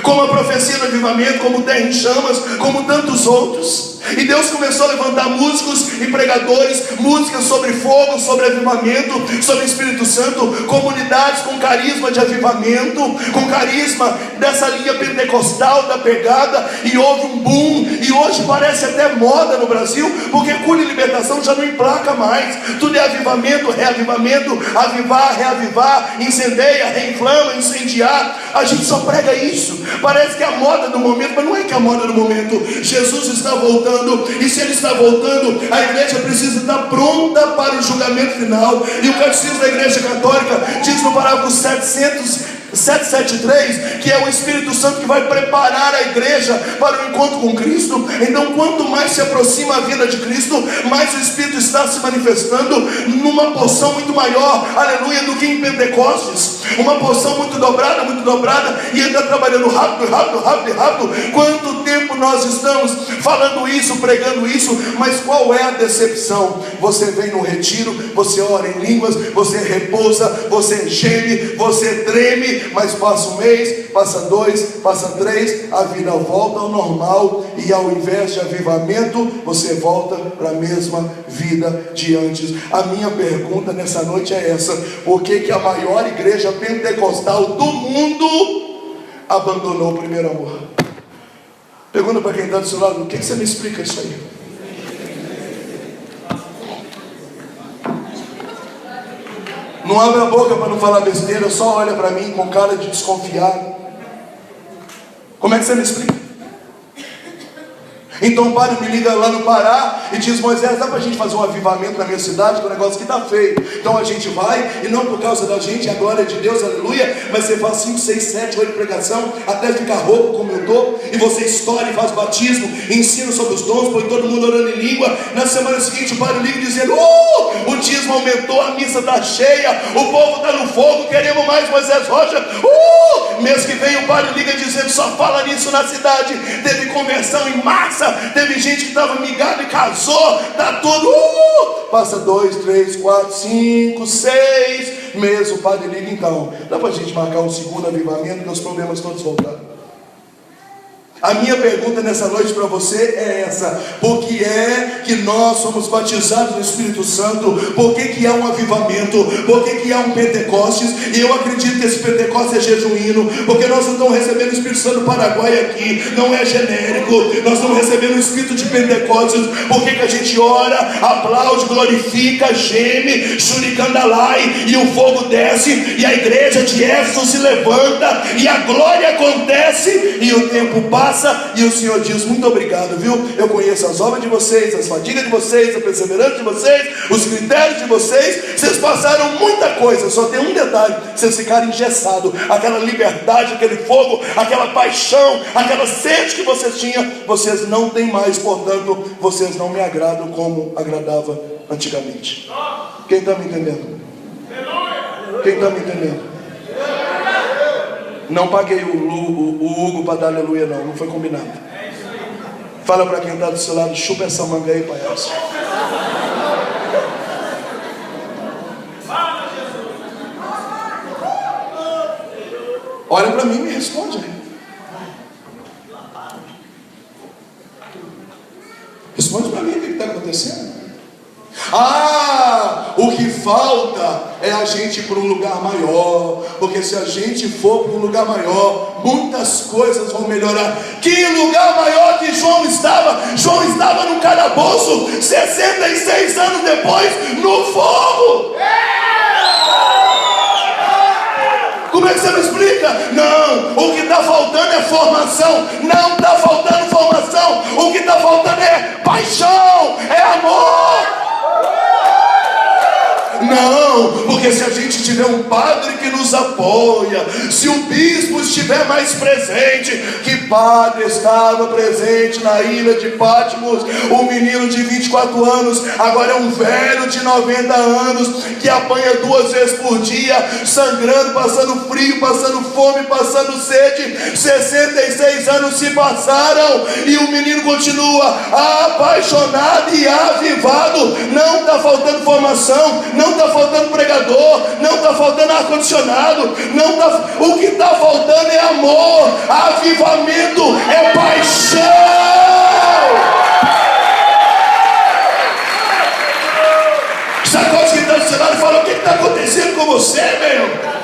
como a Profecia do Avivamento, como Terra em Chamas, como tantos outros. E Deus começou a levantar músicos e pregadores, músicas sobre fogo, sobre avivamento, sobre Espírito Santo, comunidades com carisma de avivamento, com carisma dessa linha pentecostal, da pegada. E houve um boom, e hoje parece até moda no Brasil, porque cura e libertação já não emplaca mais. Tudo é avivamento, reavivamento, avivar, reavivar, incendeia, reinflama, incendiar. A gente só prega isso. Parece que é a moda do momento, mas não é que é a moda do momento. Jesus está voltando, e se Ele está voltando, a igreja precisa estar pronta para o julgamento final. E o Catecismo da Igreja Católica diz no parágrafo 773, que é o Espírito Santo que vai preparar a igreja para o encontro com Cristo. Então, quanto mais se aproxima a vida de Cristo, mais o Espírito está se manifestando numa porção muito maior, aleluia, do que em Pentecostes. Uma porção muito dobrada, e Ele está trabalhando rápido. Quanto tempo nós estamos falando isso, pregando isso, mas qual é a decepção? Você vem no retiro, você ora em línguas, você repousa, você geme, você treme, mas passa um mês, passa 2, passa 3, a vida volta ao normal, e ao invés de avivamento, você volta para a mesma vida de antes. A minha pergunta nessa noite é essa: por que a maior igreja pentecostal do mundo abandonou o primeiro amor? Pergunta para quem está do seu lado: o que você me explica isso aí? Não abre a boca para não falar besteira, só olha para mim com cara de desconfiado. Como é que você me explica? Então o padre me liga lá no Pará e diz: Moisés, dá para a gente fazer um avivamento na minha cidade, que o negócio aqui está feio. Então a gente vai, e não por causa da gente, a glória de Deus, aleluia, mas você faz 5, 6, 7, 8 pregação, até ficar rouco como eu estou, e você estoura e faz batismo, e ensina sobre os dons, põe todo mundo orando em língua. Na semana seguinte o padre liga dizendo: o dízimo aumentou, a missa está cheia, o povo está no fogo, queremos mais Moisés Rocha. Mês que vem o padre liga dizendo: só fala nisso na cidade, teve conversão em massa, teve gente que estava migada e casou, está tudo. Passa 2, 3, 4, 5, 6 meses, o padre liga: então, dá para a gente marcar um segundo avivamento, que os problemas todos voltaram. A minha pergunta nessa noite para você é essa: por que é que nós somos batizados no Espírito Santo? Por que há um avivamento? Por que há um Pentecostes? E eu acredito que esse Pentecostes é genuíno, porque nós não estamos recebendo o Espírito Santo do Paraguai aqui, não é genérico. Nós estamos recebendo o Espírito de Pentecostes. Por que a gente ora, aplaude, glorifica, geme, shurikandalai, e o fogo desce, e a igreja de Éfeso se levanta, e a glória acontece, e o tempo passa, e o Senhor diz: muito obrigado, viu? Eu conheço as obras de vocês, as fadigas de vocês, a perseverança de vocês, os critérios de vocês. Vocês passaram muita coisa, só tem um detalhe: vocês ficaram engessados. Aquela liberdade, aquele fogo, aquela paixão, aquela sede que vocês tinham, vocês não têm mais. Portanto, vocês não me agradam como agradava antigamente. Quem está me entendendo? Quem está me entendendo? Não paguei o Hugo para dar aleluia, não foi combinado. Fala para quem está do seu lado: chupa essa manga aí, palhaço. Olha para mim e me responde aí. Responde para mim o que está acontecendo. O que falta é a gente ir para um lugar maior, porque se a gente for para um lugar maior, muitas coisas vão melhorar. Que lugar maior que João estava? João estava no calabouço, 66 anos depois, no fogo. Como é que você me explica? Não, o que está faltando é formação. Não está faltando formação. O que está faltando é paixão, é amor. Não, porque se a gente tiver um padre que nos apoia, se o bispo estiver mais presente, que padre estava presente na ilha de Patmos, um menino de 24 anos, agora é um velho de 90 anos, que apanha 2 vezes por dia, sangrando, passando frio, passando fome, passando sede. 66 anos se passaram e o menino continua apaixonado e avivado. Não está faltando formação, não está faltando pregador, não está faltando ar-condicionado, o que está faltando é amor, avivamento, é paixão. Sacode que está do seu lado e fala: o que está acontecendo com você, meu?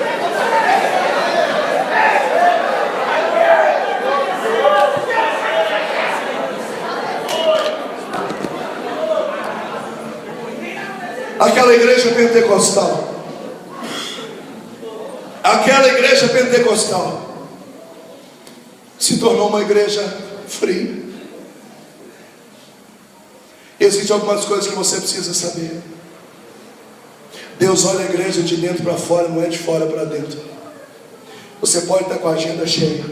Aquela igreja pentecostal se tornou uma igreja fria. Existem algumas coisas que você precisa saber. Deus olha a igreja de dentro para fora, não é de fora para dentro. Você pode estar com a agenda cheia,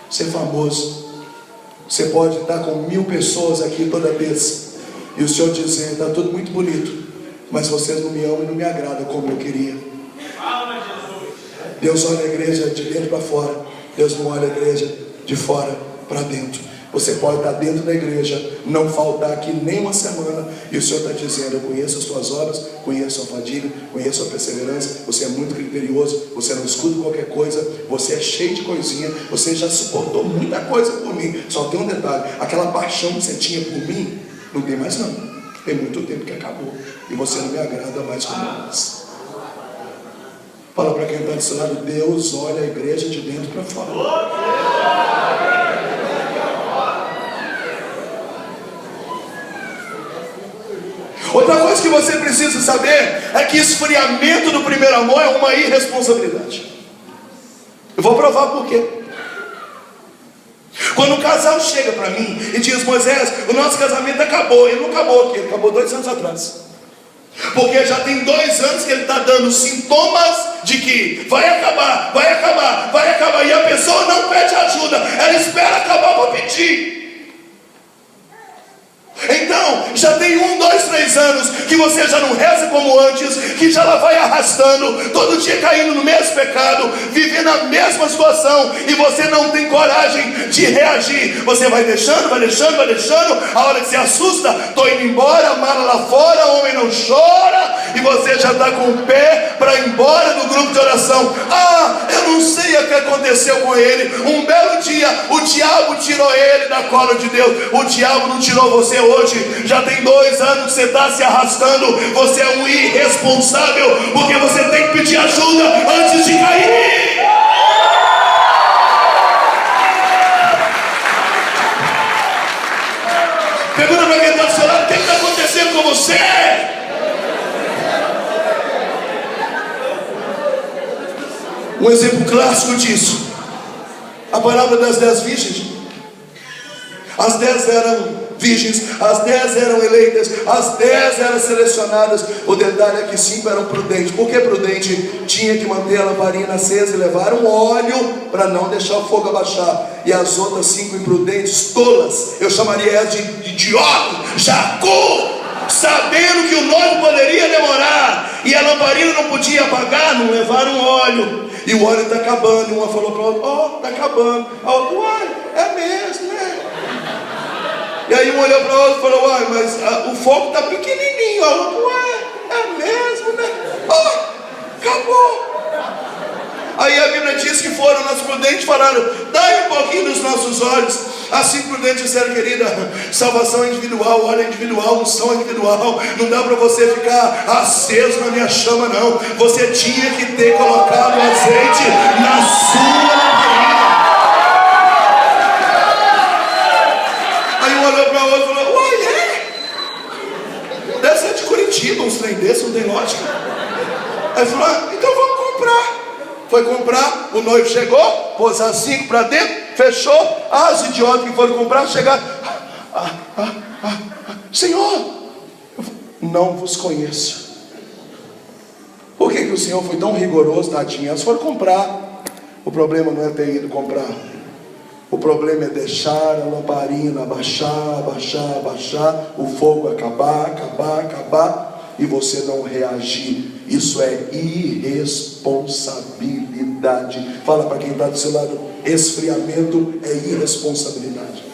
ser famoso, você pode estar com 1000 pessoas aqui toda vez, e o Senhor dizer: está tudo muito bonito, mas vocês não me amam e não me agradam como eu queria. Deus olha a igreja de dentro para fora, Deus não olha a igreja de fora para dentro. Você pode estar dentro da igreja, não faltar aqui nem uma semana, e o Senhor está dizendo: eu conheço as tuas obras, conheço a fadiga, conheço a perseverança, você é muito criterioso, você não escuta qualquer coisa, você é cheio de coisinha, você já suportou muita coisa por mim. Só tem um detalhe: aquela paixão que você tinha por mim, não tem mais não. Tem muito tempo que acabou, e você não me agrada mais como antes. Fala para quem está do seu lado: Deus olha a igreja de dentro para fora. Outra coisa que você precisa saber é que esfriamento do primeiro amor é uma irresponsabilidade. Eu vou provar por quê. Quando o casal chega para mim e diz: Moisés, o nosso casamento acabou. Ele não acabou aqui, ele acabou 2 anos atrás. Porque já tem 2 anos que ele está dando sintomas de que vai acabar, vai acabar, vai acabar. E a pessoa não pede ajuda, ela espera acabar para pedir. Então, já tem 1, 2, 3 anos que você já não reza como antes, que já ela vai arrastando, todo dia caindo no mesmo pecado, vivendo a mesma situação, e você não tem coragem de reagir. Você vai deixando, vai deixando, vai deixando. A hora que se assusta: estou indo embora, mala lá fora, homem não chora, e você já está com o pé para ir embora do grupo de oração. Eu não sei o que aconteceu com ele. Um belo dia o diabo tirou ele da cola de Deus. O diabo não tirou você hoje. Já tem 2 anos que você está se arrastando. Você é um irresponsável, porque você tem que pedir ajuda antes de cair. Pergunta para quem está do seu lado: o que está acontecendo com você? Um exemplo clássico disso, a parábola das 10 virgens. As 10 eram virgens, as 10 eram eleitas, as 10 eram selecionadas. O detalhe é que 5 eram prudentes. Por que prudente? Tinha que manter a lamparina acesa e levar um óleo para não deixar o fogo abaixar. E as outras 5 imprudentes, tolas, eu chamaria elas de idiota, jacu, sabendo que o noivo poderia demorar e a lamparina não podia apagar, não levaram óleo. E o óleo está acabando. E uma falou para a outra: está acabando. A outra: uai, é mesmo, né? E aí um olhou para o outro e falou: uai, mas o fogo está pequenininho. A outra: uai, é mesmo, né? Acabou. Aí a Bíblia diz que foram nas prudentes e falaram: dai um pouquinho dos nossos olhos. Assim por dentro disseram, querida, salvação é individual, óleo é individual, unção é individual. Não dá para você ficar aceso na minha chama, não. Você tinha que ter colocado azeite na sua lamparina. Aí um olhou para o outro e falou, uai, deve ser de Curitiba, uns trem desses, não tem lógica. Aí falou, então vamos comprar. Foi comprar, o noivo chegou, pôs as 5 para dentro, fechou. Os idiotas que foram comprar chegaram, Senhor, não vos conheço. Por que o Senhor foi tão rigoroso, tadinha? Elas foram comprar. O problema não é ter ido comprar. O problema é deixar a lamparina abaixar, o fogo acabar, e você não reagir. Isso é irresponsabilidade. Fala para quem está do seu lado, esfriamento é irresponsabilidade.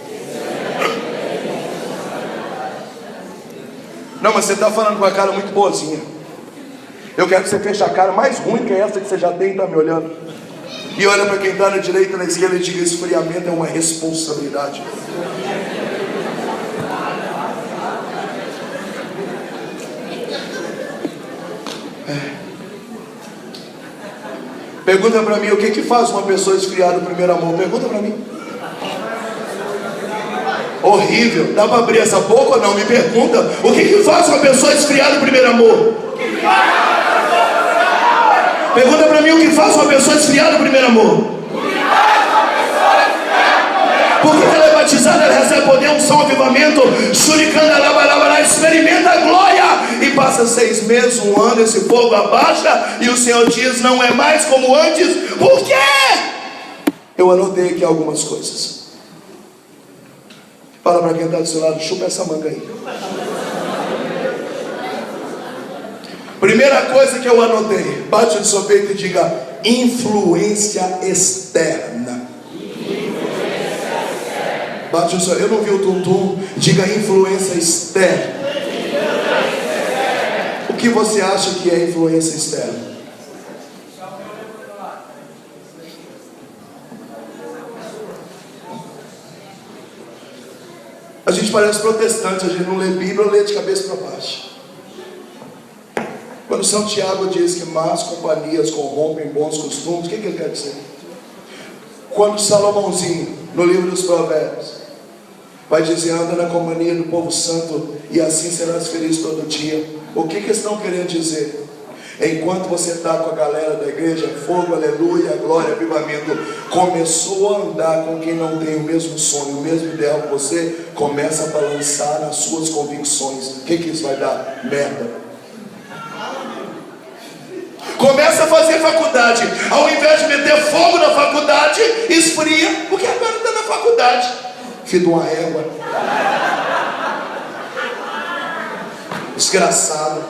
Não, mas você está falando com a cara muito boazinha. Eu quero que você feche a cara mais ruim que essa que você já tem e está me olhando. E olha para quem está na direita e na esquerda e diga, esfriamento é uma responsabilidade. Pergunta para mim, o que faz uma pessoa esfriar no primeiro amor? Pergunta para mim. Horrível. Dá para abrir essa boca ou não? Me pergunta, o que faz uma pessoa esfriar no primeiro amor? Pergunta para mim, o que faz uma pessoa esfriar no primeiro amor? Porque ela é batizada, ela recebe poder, unção, avivamento, experimenta a glória, e passa 6 meses, 1 ano, esse fogo abaixa, e o Senhor diz, não é mais como antes. Por quê? Eu anotei aqui algumas coisas. Fala para quem está do seu lado, chupa essa manga aí. Primeira coisa que eu anotei, bate no seu peito e diga, influência externa. Bate o seu, eu não vi o tum-tum, diga influência externa. O que você acha que é influência externa? A gente parece protestante, a gente não lê Bíblia, lê de cabeça para baixo. Quando São Tiago diz que más companhias corrompem bons costumes, o que ele quer dizer? Quando Salomãozinho, no livro dos Provérbios, vai dizer, anda na companhia do povo santo, e assim serás feliz todo dia. O que eles estão querendo dizer? Enquanto você está com a galera da igreja, fogo, aleluia, glória, avivamento, começou a andar com quem não tem o mesmo sonho, o mesmo ideal que você, começa a balançar nas suas convicções. O que isso vai dar? Merda. Começa a fazer faculdade, ao invés de meter fogo na faculdade, esfria, porque agora está na faculdade. Filho de uma égua. Desgraçado.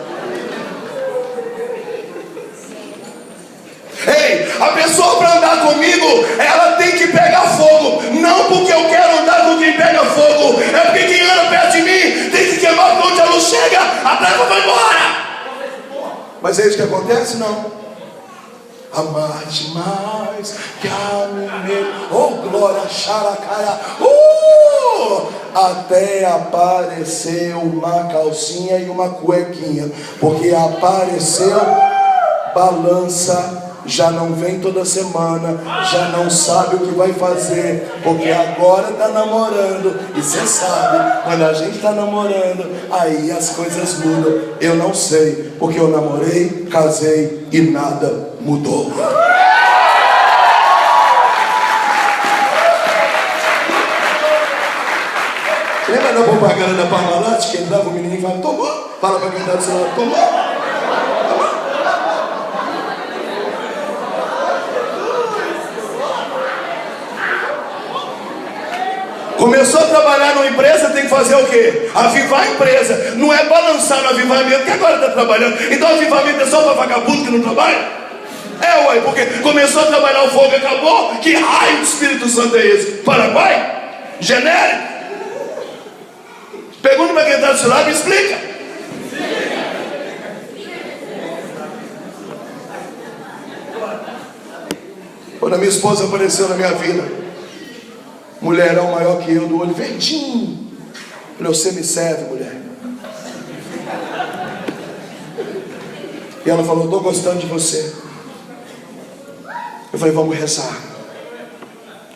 Ei, a pessoa para andar comigo, ela tem que pegar fogo. Não porque eu quero andar com quem pega fogo, é porque quem anda perto de mim tem que queimar para onde a luz chega, a treva vai embora. Mas é isso que acontece? Não. Amar-te mais que a mim mesmo. Oh, glória, xaracaia. Até apareceu uma calcinha e uma cuequinha. Porque apareceu, balança. Já não vem toda semana, já não sabe o que vai fazer, porque agora está namorando, e você sabe, quando a gente está namorando, aí as coisas mudam. Eu não sei, porque eu namorei, casei e nada mudou. Lembra da propaganda da Parmalat, que entrava o menininho e falava, tomou? Fala para quem está do seu lado, tomou? Começou a trabalhar numa empresa, tem que fazer o quê? Avivar a empresa. Não é balançar no avivamento, que agora está trabalhando. Então avivamento é só para vagabundo que não trabalha? É, ué, porque começou a trabalhar, o fogo acabou. Que raio de Espírito Santo é esse? Paraguai? Genérico? Pergunta para quem está do seu lado, me explica. Quando a minha esposa apareceu na minha vida, Mulherão maior que eu, do olho verdinho. Eu falei, você me serve, mulher? E ela falou, estou gostando de você. Eu falei, vamos rezar.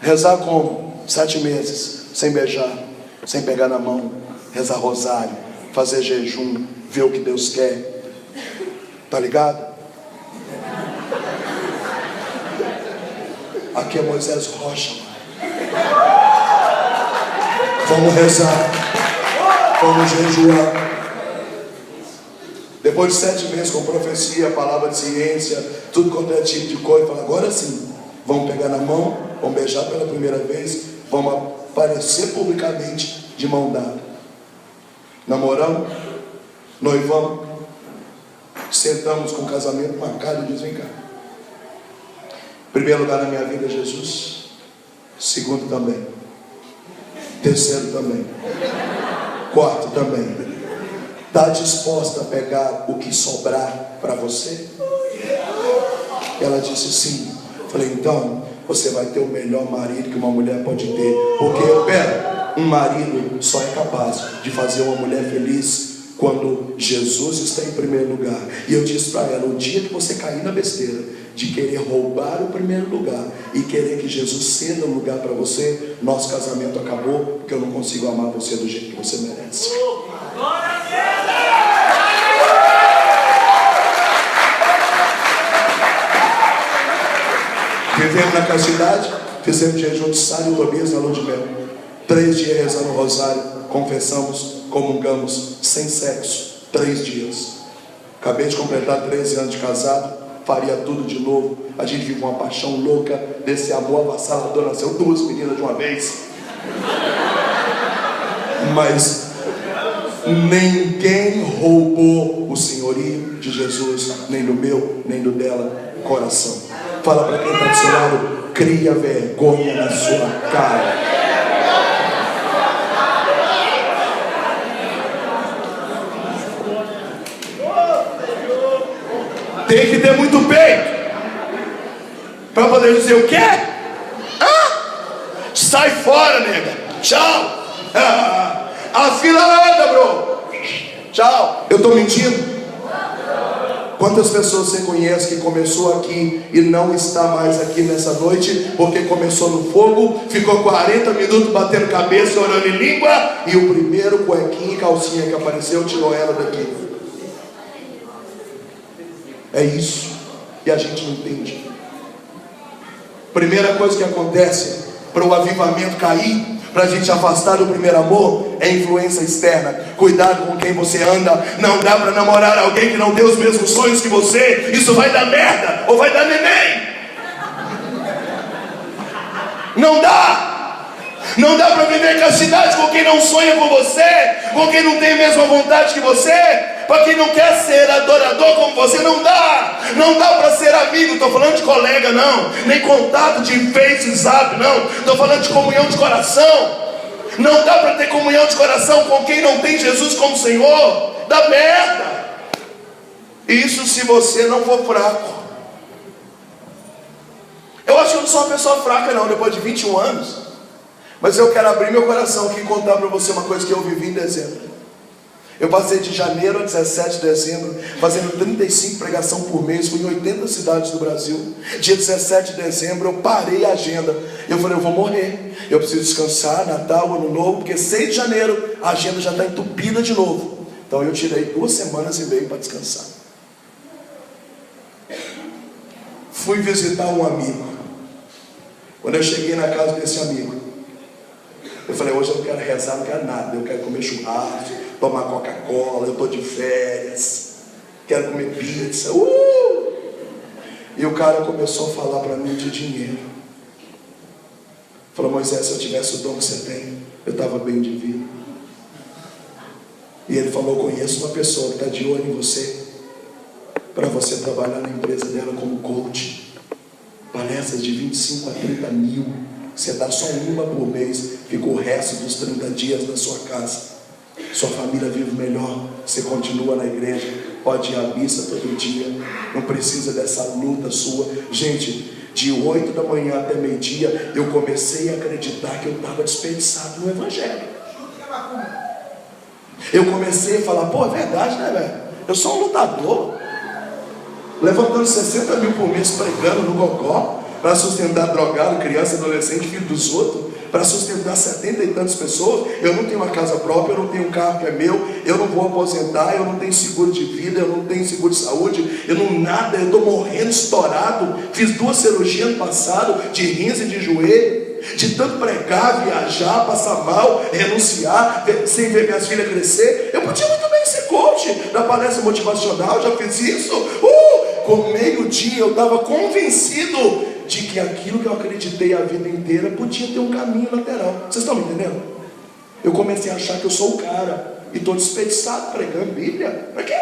Rezar como? 7 meses, sem beijar, sem pegar na mão. Rezar rosário, fazer jejum, ver o que Deus quer. Tá ligado? Aqui é Moisés Rocha. Vamos rezar. Vamos jejuar. Depois de 7 meses com profecia, palavra de ciência, tudo quanto é tipo de coisa, fala, agora sim, vamos pegar na mão, vamos beijar pela primeira vez, vamos aparecer publicamente de mão dada. Namoramos, noivamos, sentamos com o casamento marcado e diz, vem cá. Primeiro lugar na minha vida é Jesus. Segundo também. Terceiro também. Quarto também. Está disposta a pegar o que sobrar para você? Ela disse sim. Falei, então você vai ter o melhor marido que uma mulher pode ter. Porque, pera, um marido só é capaz de fazer uma mulher feliz quando Jesus está em primeiro lugar. E eu disse para ela, o dia que você cair na besteira de querer roubar o primeiro lugar e querer que Jesus ceda um lugar para você, nosso casamento acabou, porque eu não consigo amar você do jeito que você merece. Vivemos na castidade, fizemos jejum de Sara e Tobias na lua de mel. 3 dias rezando o rosário, confessamos, comungamos, sem sexo, 3 dias. Acabei de completar 13 anos de casado, faria tudo de novo. A gente vive uma paixão louca desse amor avassalador. Nasceu 2 meninas de uma vez. Mas ninguém roubou o senhorio de Jesus, nem do meu, nem do dela coração. Fala para quem está do seu lado, cria vergonha na sua cara. Tem que ter muito peito para poder dizer o quê? Sai fora, nega. Tchau. A fila anda, bro. Tchau. Eu estou mentindo? Quantas pessoas você conhece que começou aqui e não está mais aqui nessa noite porque começou no fogo, ficou 40 minutos batendo cabeça, orando em língua, e o primeiro cuequinho e calcinha que apareceu tirou ela daqui? É isso. E a gente não entende. Primeira coisa que acontece para o avivamento cair, para a gente afastar do primeiro amor, é influência externa. Cuidado com quem você anda. Não dá para namorar alguém que não tem os mesmos sonhos que você. Isso vai dar merda ou vai dar neném. Não dá. Não dá para viver castidade com quem não sonha com você, com quem não tem a mesma vontade que você, para quem não quer ser adorador como você. Não dá. Não dá para ser amigo. Estou falando de colega, não. Nem contato de Face, Zap, não. Estou falando de comunhão de coração. Não dá para ter comunhão de coração com quem não tem Jesus como Senhor. Dá merda. Isso se você não for fraco. Eu acho que eu não sou uma pessoa fraca não, depois de 21 anos. Mas eu quero abrir meu coração aqui e contar para você uma coisa que eu vivi em dezembro. Eu passei de janeiro a 17 de dezembro fazendo 35 pregações por mês. Fui em 80 cidades do Brasil. Dia 17 de dezembro eu parei a agenda. Eu falei, eu vou morrer. Eu preciso descansar, Natal, Ano Novo, porque 6 de janeiro a agenda já está entupida de novo. Então eu tirei 2 semanas e meio para descansar. Fui visitar um amigo. Quando eu cheguei na casa desse amigo, eu falei, hoje eu não quero rezar, não quero nada. Eu quero comer churrasco, tomar Coca-Cola, eu estou de férias, quero comer pizza. E o cara começou a falar para mim de dinheiro. Falou, Moisés, se eu tivesse o dom que você tem, eu estava bem de vida. E ele falou, conheço uma pessoa que está de olho em você, para você trabalhar na empresa dela como coach. Palestras de 25 a 30 mil. Você dá só uma por mês, fica o resto dos 30 dias na sua casa. Sua família vive melhor, você continua na igreja, pode ir à missa todo dia, não precisa dessa luta sua. Gente, De 8 da manhã até meio-dia, eu comecei a acreditar que eu estava desperdiçado no Evangelho. Eu comecei a falar, pô, é verdade, né, velho? Eu sou um lutador, levantando 60 mil por mês, pregando no gogó, para sustentar drogado, criança, adolescente, filho dos outros, para sustentar 70 e tantas pessoas. Eu não tenho uma casa própria, eu não tenho um carro que é meu, eu não vou aposentar, eu não tenho seguro de vida, eu não tenho seguro de saúde, eu não nada, eu estou morrendo, estourado. Fiz 2 cirurgias no passado, de rins e de joelho, de tanto pregar, viajar, passar mal, renunciar, sem ver minhas filhas crescer. Eu podia muito bem ser coach da palestra motivacional, já fiz isso. Com meio-dia eu estava convencido de que aquilo que eu acreditei a vida inteira podia ter um caminho lateral. Vocês estão me entendendo? Eu comecei a achar que eu sou o cara e estou desperdiçado pregando Bíblia. Para quê?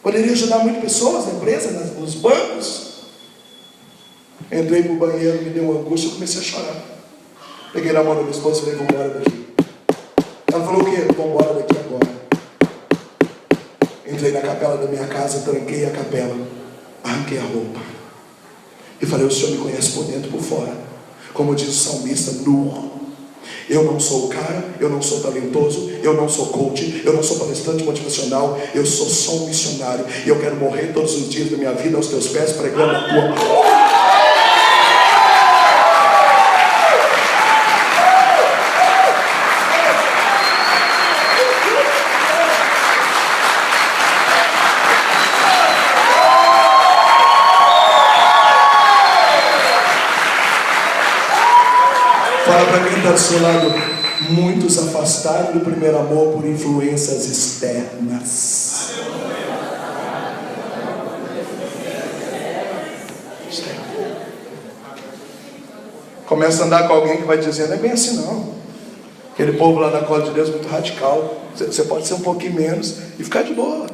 Poderia ajudar muitas pessoas na empresa, nos bancos. Entrei para o banheiro, me deu uma angústia, eu comecei a chorar. Peguei na mão da minha esposa e falei, vamos embora daqui. Ela falou o quê? Vamos embora daqui agora. Entrei na capela da minha casa, tranquei a capela, arranquei a roupa e falei, o Senhor me conhece por dentro e por fora. Como diz o salmista, nu. Eu não sou o cara, eu não sou talentoso, eu não sou coach, eu não sou palestrante motivacional, eu sou só um missionário. E eu quero morrer todos os dias da minha vida aos teus pés, pregando a tua palavra. Fala para quem está do seu lado, muitos afastaram do primeiro amor por influências externas. Começa a andar com alguém que vai dizer, não é bem assim não. Aquele povo lá na cola de Deus é muito radical. Você pode ser um pouquinho menos e ficar de boa.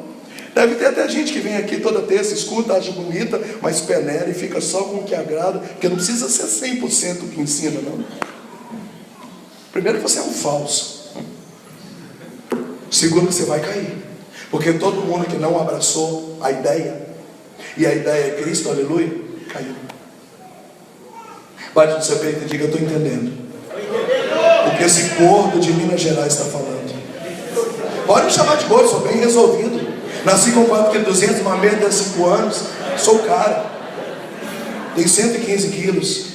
Deve ter até gente que vem aqui toda terça, escuta, acha bonita, mas peneira e fica só com o que agrada, porque não precisa ser 100% o que ensina, não. Primeiro que você é um falso. Segundo que você vai cair. Porque todo mundo que não abraçou a ideia, e a ideia é Cristo, aleluia, caiu. Bate no seu peito e diga, eu estou entendendo. O que esse gordo de Minas Gerais está falando. Pode me chamar de gordo, sou bem resolvido. Nasci com 295 anos, sou o cara. Tenho 115 quilos.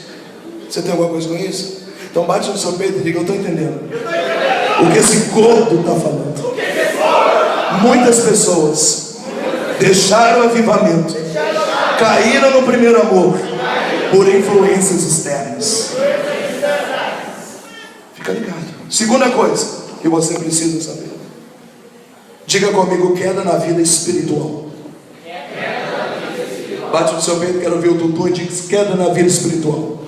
Você tem alguma coisa com isso? Então bate no seu peito e diga, eu estou entendendo o que esse gordo está falando. Muitas pessoas deixaram o avivamento, caíram no primeiro amor por influências externas. Fica ligado. Segunda coisa que você precisa saber. Diga comigo, queda na vida espiritual. Bate no seu peito, quero ver o tutu e diga, queda na vida espiritual.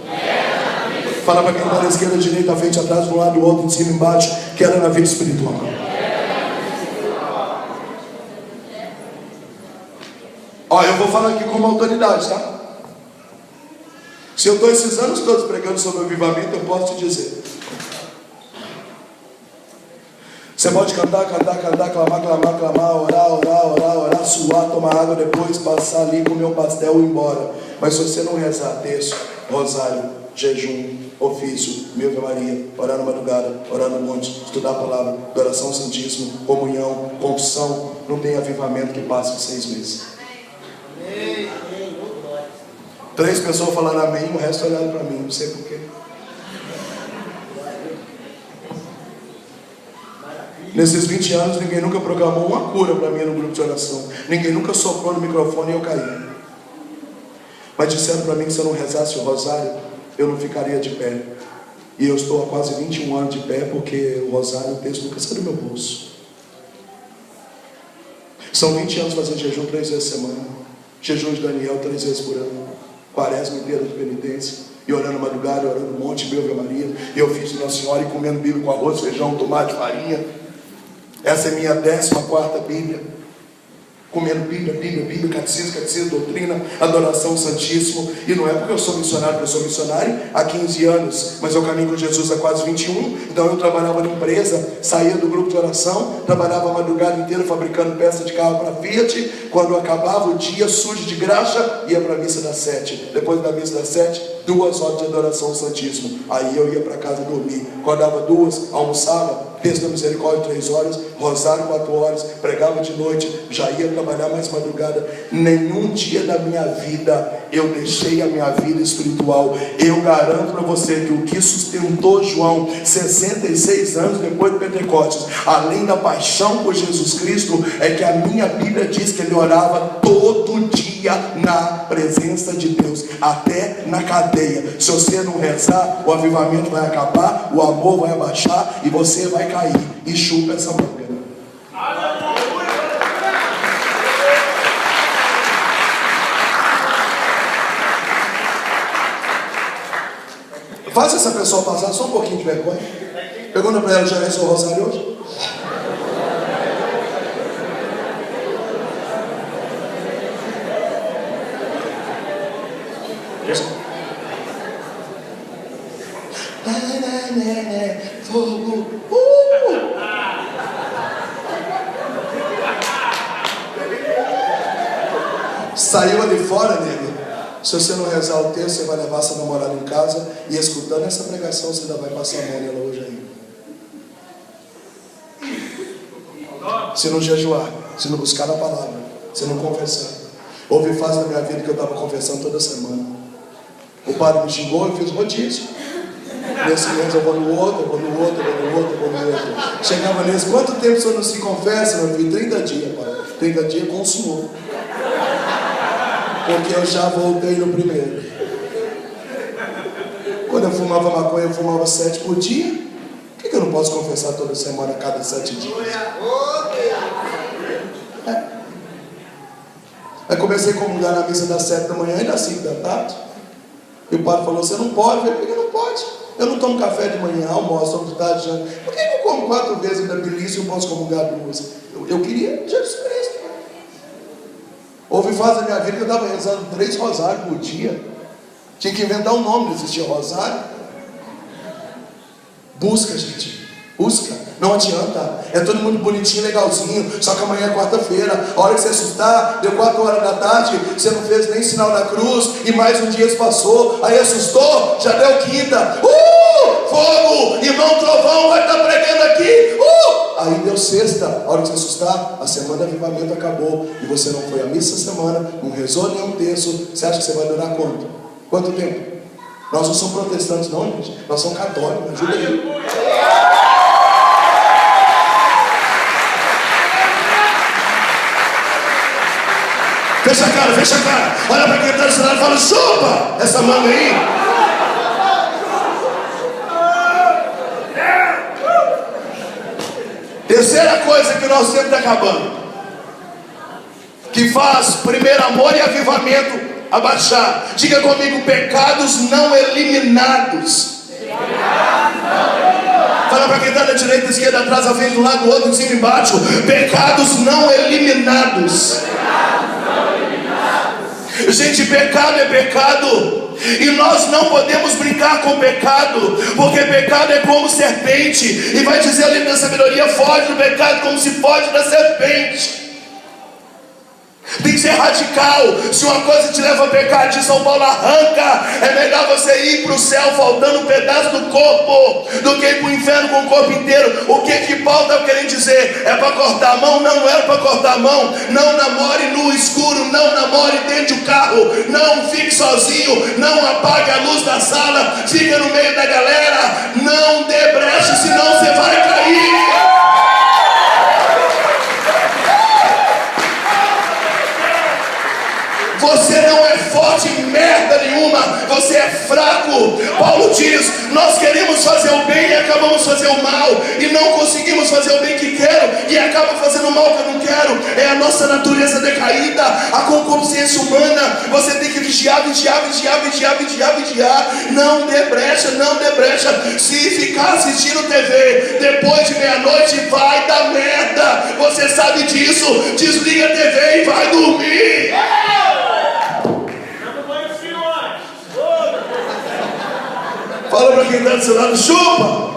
Fala para quem está na esquerda, direita, à frente, atrás, de um lado, do outro, de cima, embaixo. Queda na vida espiritual. Ó, eu vou falar aqui como autoridade, tá? Se eu estou esses anos todos pregando sobre o avivamento, eu posso te dizer. Você pode cantar, clamar, orar, suar, tomar água depois, passar ali, comer um pastel e ir embora. Mas se você não rezar terço, rosário, jejum, ofício, Ave Maria, orar na madrugada, orar no monte, estudar a palavra, adoração ao Santíssimo, comunhão, confissão, não tem avivamento que passe de 6 meses. 3 pessoas falaram amém, o resto olharam para mim, não sei porquê. Nesses 20 anos, ninguém nunca proclamou uma cura para mim no grupo de oração. Ninguém nunca soprou no microfone e eu caí. Mas disseram para mim que se eu não rezasse o rosário, eu não ficaria de pé. E eu estou há quase 21 anos de pé, porque o rosário, o texto nunca saiu do meu bolso. São 20 anos fazendo jejum 3 vezes por semana. Jejum de Daniel 3 vezes por ano. Quaresma inteira de penitência. E orando madrugada, orando um monte, Ave Maria. E eu fiz Nossa Senhora e comendo Bíblia com arroz, feijão, tomate, farinha. Essa é minha 14ª Bíblia. comendo Bíblia, catecismo, doutrina, adoração, santíssimo. E não é porque eu sou missionário, porque eu sou missionário há 15 anos, mas eu caminho com Jesus há quase 21. Então eu trabalhava na empresa, saía do grupo de oração, trabalhava a madrugada inteira fabricando peça de carro para Fiat. Quando acabava o dia, sujo de graxa, ia para a missa das 7. Depois da missa das 7, 2 horas de adoração ao Santíssimo. Aí eu ia para casa dormir. Acordava 2, almoçava, texto da misericórdia 3 horas, rosário 4 horas, pregava de noite, já ia trabalhar mais madrugada. Nenhum dia da minha vida eu deixei a minha vida espiritual. Eu garanto para você que o que sustentou João 66 anos depois do Pentecostes, além da paixão por Jesus Cristo, é que a minha Bíblia diz que ele orava todo dia na presença de Deus, até na cadeia. Se você não rezar, o avivamento vai acabar, o amor vai abaixar e você vai cair. E chupa essa manga. Faz essa pessoa passar só um pouquinho de vergonha. Pergunta para ela: já rezou o rosário hoje? Fogo. Saiu ali fora, nego. Se você não rezar o texto, você vai levar sua namorada em casa e escutando essa pregação, você ainda vai passar a mão nela hoje ainda. Se não jejuar, se não buscar na palavra, se não confessar. Houve fase da minha vida que eu estava confessando toda semana. O padre me xingou, eu fiz rodízio. Nesse mês eu vou no outro, eu vou no outro, eu vou no outro, eu vou no outro. Chegava nesse: quanto tempo o senhor não se confessa, meu filho? 30 dias, pai. 30 dias com o senhor. Porque eu já voltei no primeiro. Quando eu fumava maconha, eu fumava 7 por dia. Por que eu não posso confessar toda semana, a cada 7 dias? Aí comecei a comungar na missa das 7 da manhã e das 5 da tarde. E o padre falou: você não pode. Eu falei: por que não pode? Eu não tomo café de manhã, almoço, tomo de tarde, jantar. Por que eu como 4 vezes da milícia e não posso comungar 2? Eu queria Jesus Cristo. Houve fase da minha vida que eu estava rezando 3 rosários por dia. Tinha que inventar um nome, não existia rosário. Busca, gente. Busca. Não adianta. É todo mundo bonitinho, legalzinho. Só que amanhã é quarta-feira. A hora que você assustar, deu 4 horas da tarde, você não fez nem sinal da cruz, e mais um dia se passou. Aí assustou, já deu quinta. Fogo! Irmão Trovão vai estar pregando aqui. Aí deu sexta. A hora que você assustar, a semana de avivamento acabou. E você não foi à missa essa semana, não rezou nenhum terço. Você acha que você vai durar quanto? Quanto tempo? Nós não somos protestantes não, gente. Nós somos católicos. Ajuda aí. Fecha a cara, fecha a cara. Olha para quem está do cenário e fala: chupa essa manga aí. Terceira coisa que o nosso tempo está acabando, que faz primeiro amor e avivamento abaixar. Diga comigo: pecados não eliminados. Fala para quem está da direita, da esquerda, atrás, à frente, do lado, do outro, em cima e embaixo. Pecados não eliminados. Gente, pecado é pecado, e nós não podemos brincar com pecado, porque pecado é como serpente, e vai dizer ali na sabedoria: foge do pecado como se foge da serpente. Tem que ser radical. Se uma coisa te leva a pecar, de São Paulo, arranca. É melhor você ir para o céu faltando um pedaço do corpo do que ir para o inferno com o corpo inteiro. O que Paulo está querendo dizer? É para cortar a mão? Não era para cortar a mão. Não namore no escuro, não namore dentro do carro, não fique sozinho, não apague a luz da sala, fica no meio da galera, não dê brecha, senão você vai cair. Você não é forte em merda nenhuma, você é fraco. Paulo diz: nós queremos fazer o bem e acabamos fazendo o mal, e não conseguimos fazer o bem que quero e acaba fazendo o mal que eu não quero. É a nossa natureza decaída, a concupiscência humana. Você tem que vigiar. Não dê brecha, não dê brecha. Se ficar assistindo TV depois de meia-noite, vai dar merda. Você você sabe disso, desliga a TV e vai dormir. Fala para quem está do seu lado, chupa.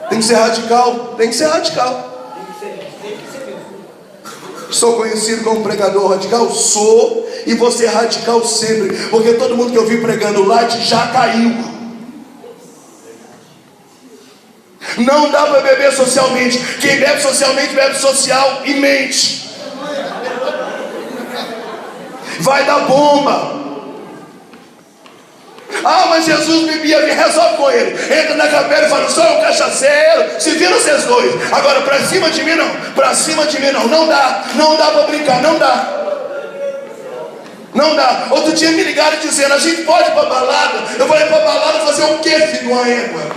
Tem que ser radical, tem que ser radical. Sou conhecido como pregador radical? Sou, e vou ser radical sempre, porque todo mundo que eu vi pregando light já caiu. Não dá para beber socialmente. Quem bebe socialmente, bebe social e mente. Vai dar bomba. Ah, mas Jesus bebia, resolve com ele. Entra na capela e fala, sou um cachaceiro. Se viram vocês dois. Agora, pra cima de mim não. Pra cima de mim não. Não dá pra brincar, não dá. Não dá. Outro dia me ligaram dizendo, a gente pode ir pra balada. Eu falei, pra balada fazer o quê, filho de uma égua?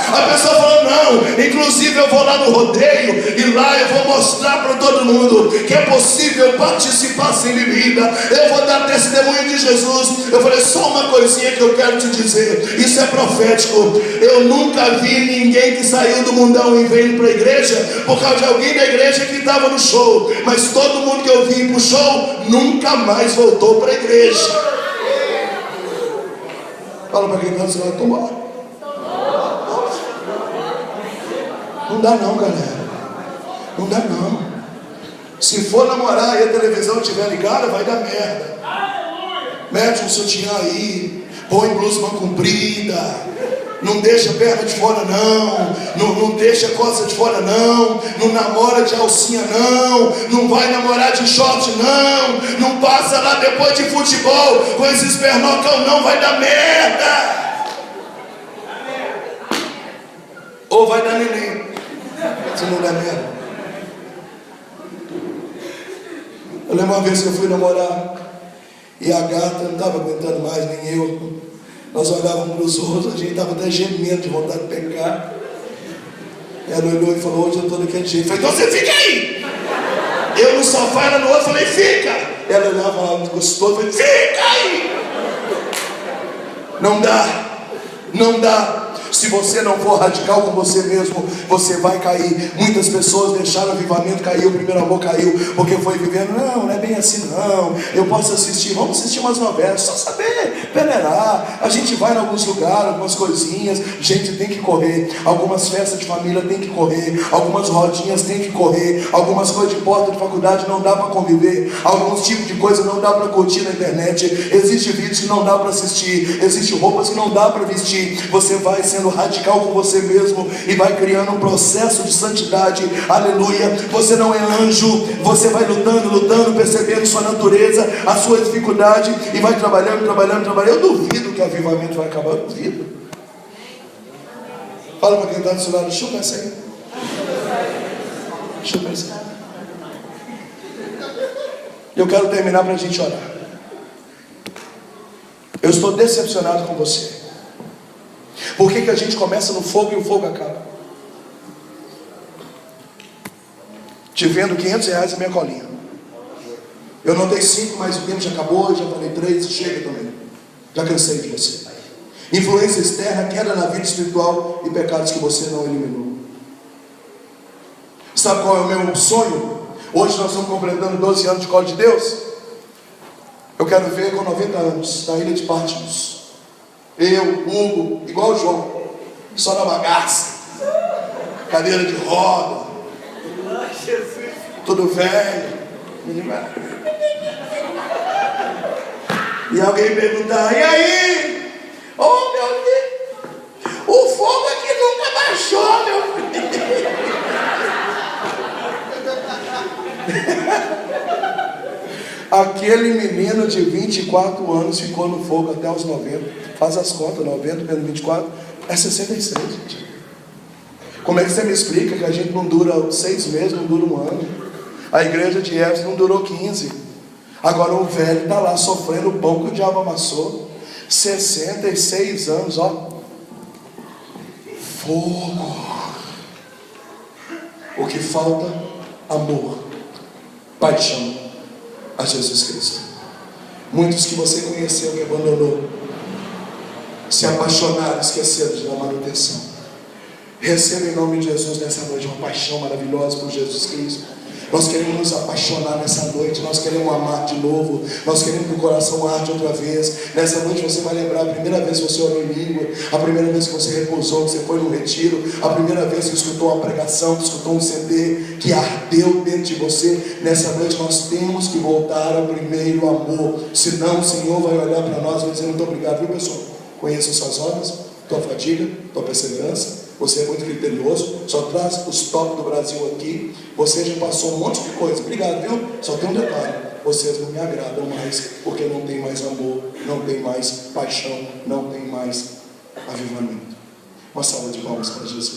A pessoa falou, não, inclusive eu vou lá no rodeio e lá eu vou mostrar para todo mundo que é possível participar sem bebida. Eu vou dar testemunho de Jesus. Eu falei, só uma coisinha que eu quero te dizer, isso é profético. Eu nunca vi ninguém que saiu do mundão e veio para a igreja por causa de alguém da igreja que estava no show. Mas todo mundo que eu vi para o show nunca mais voltou para a igreja. Fala para quem está dizendo, vai tomar. Não dá não, galera. Não dá não. Se for namorar e a televisão estiver ligada, vai dar merda. Mete um sutiã aí, põe blusa comprida, não deixa a perna de fora não deixa a costa de fora não namora de alcinha não vai namorar de short não passa lá depois de futebol com esses pernocão não, vai dar merda. Ou vai dar neném. Se não der merda. Eu lembro uma vez que eu fui namorar e a gata não estava aguentando mais, nem eu. Nós olhávamos para os outros, a gente estava até gemendo de vontade de pecar. Ela olhou e falou, hoje eu estou daquele jeito. Eu falei, então você fica aí. Eu no sofá, ela no outro, falei, fica. Ela olhava, gostou, falei, fica aí. Não dá. Se você não for radical com você mesmo, você vai cair. Muitas pessoas deixaram o avivamento, caiu, o primeiro amor caiu, porque foi vivendo, não é bem assim não, eu posso assistir, vamos assistir umas novelas, só saber peneirar, a gente vai em alguns lugares, algumas coisinhas, gente tem que correr, algumas festas de família tem que correr, algumas rodinhas tem que correr, algumas coisas de porta de faculdade não dá para conviver, alguns tipos de coisa não dá para curtir na internet, existe vídeos que não dá para assistir, existe roupas que não dá para vestir, você vai sendo radical com você mesmo e vai criando um processo de santidade, aleluia. Você não é anjo, você vai lutando, percebendo sua natureza, a sua dificuldade e vai trabalhando. Eu duvido que o avivamento vai acabar, eu duvido. Fala para quem está do seu lado, chupa essa aí. Chupa essa aí. Eu quero terminar para a gente orar. Eu estou decepcionado com você. Por que a gente começa no fogo e o fogo acaba? Te vendo R$500 a minha colinha. Eu não dei 5, mas o tempo já acabou, já falei 3, chega também. Já cansei de você. Influência externa, queda na vida espiritual e pecados que você não eliminou. Sabe qual é o meu sonho? Hoje nós estamos completando 12 anos de Colo de Deus. Eu quero ver com 90 anos, na ilha de Patmos. Eu, Hugo, igual o João, só na bagaça, cadeira de roda, tudo velho. E alguém perguntar, e aí? Oh meu Deus, o fogo aqui nunca baixou, meu filho. Aquele menino de 24 anos ficou no fogo até os 90. Faz as contas, 90 menos 24 é 66, gente. Como é que você me explica que a gente não dura 6 meses, não dura 1 ano? A igreja de Éfeso não durou 15. Agora o velho está lá sofrendo o pão que o diabo amassou. 66 anos, ó. Fogo. O que falta? Amor, paixão a Jesus Cristo. Muitos que você conheceu que abandonou, se apaixonaram, esqueceram de dar manutenção. Receba em nome de Jesus nessa noite uma paixão maravilhosa por Jesus Cristo. Nós queremos nos apaixonar nessa noite. Nós queremos amar de novo. Nós queremos que o coração arde outra vez. Nessa noite você vai lembrar a primeira vez que você orou em língua, a primeira vez que você repousou, que você foi no retiro, a primeira vez que escutou uma pregação, que escutou um CD, que ardeu dentro de você. Nessa noite nós temos que voltar ao primeiro amor. Senão o Senhor vai olhar para nós e vai dizer: muito obrigado, viu, pessoal? Conheço suas obras, tua fadiga, tua perseverança. Você é muito criterioso, só traz os top do Brasil aqui. Você já passou um monte de coisa. Obrigado, viu? Só tem um detalhe: vocês não me agradam mais, porque não tem mais amor, não tem mais paixão, não tem mais avivamento. Uma salva de palmas para Jesus.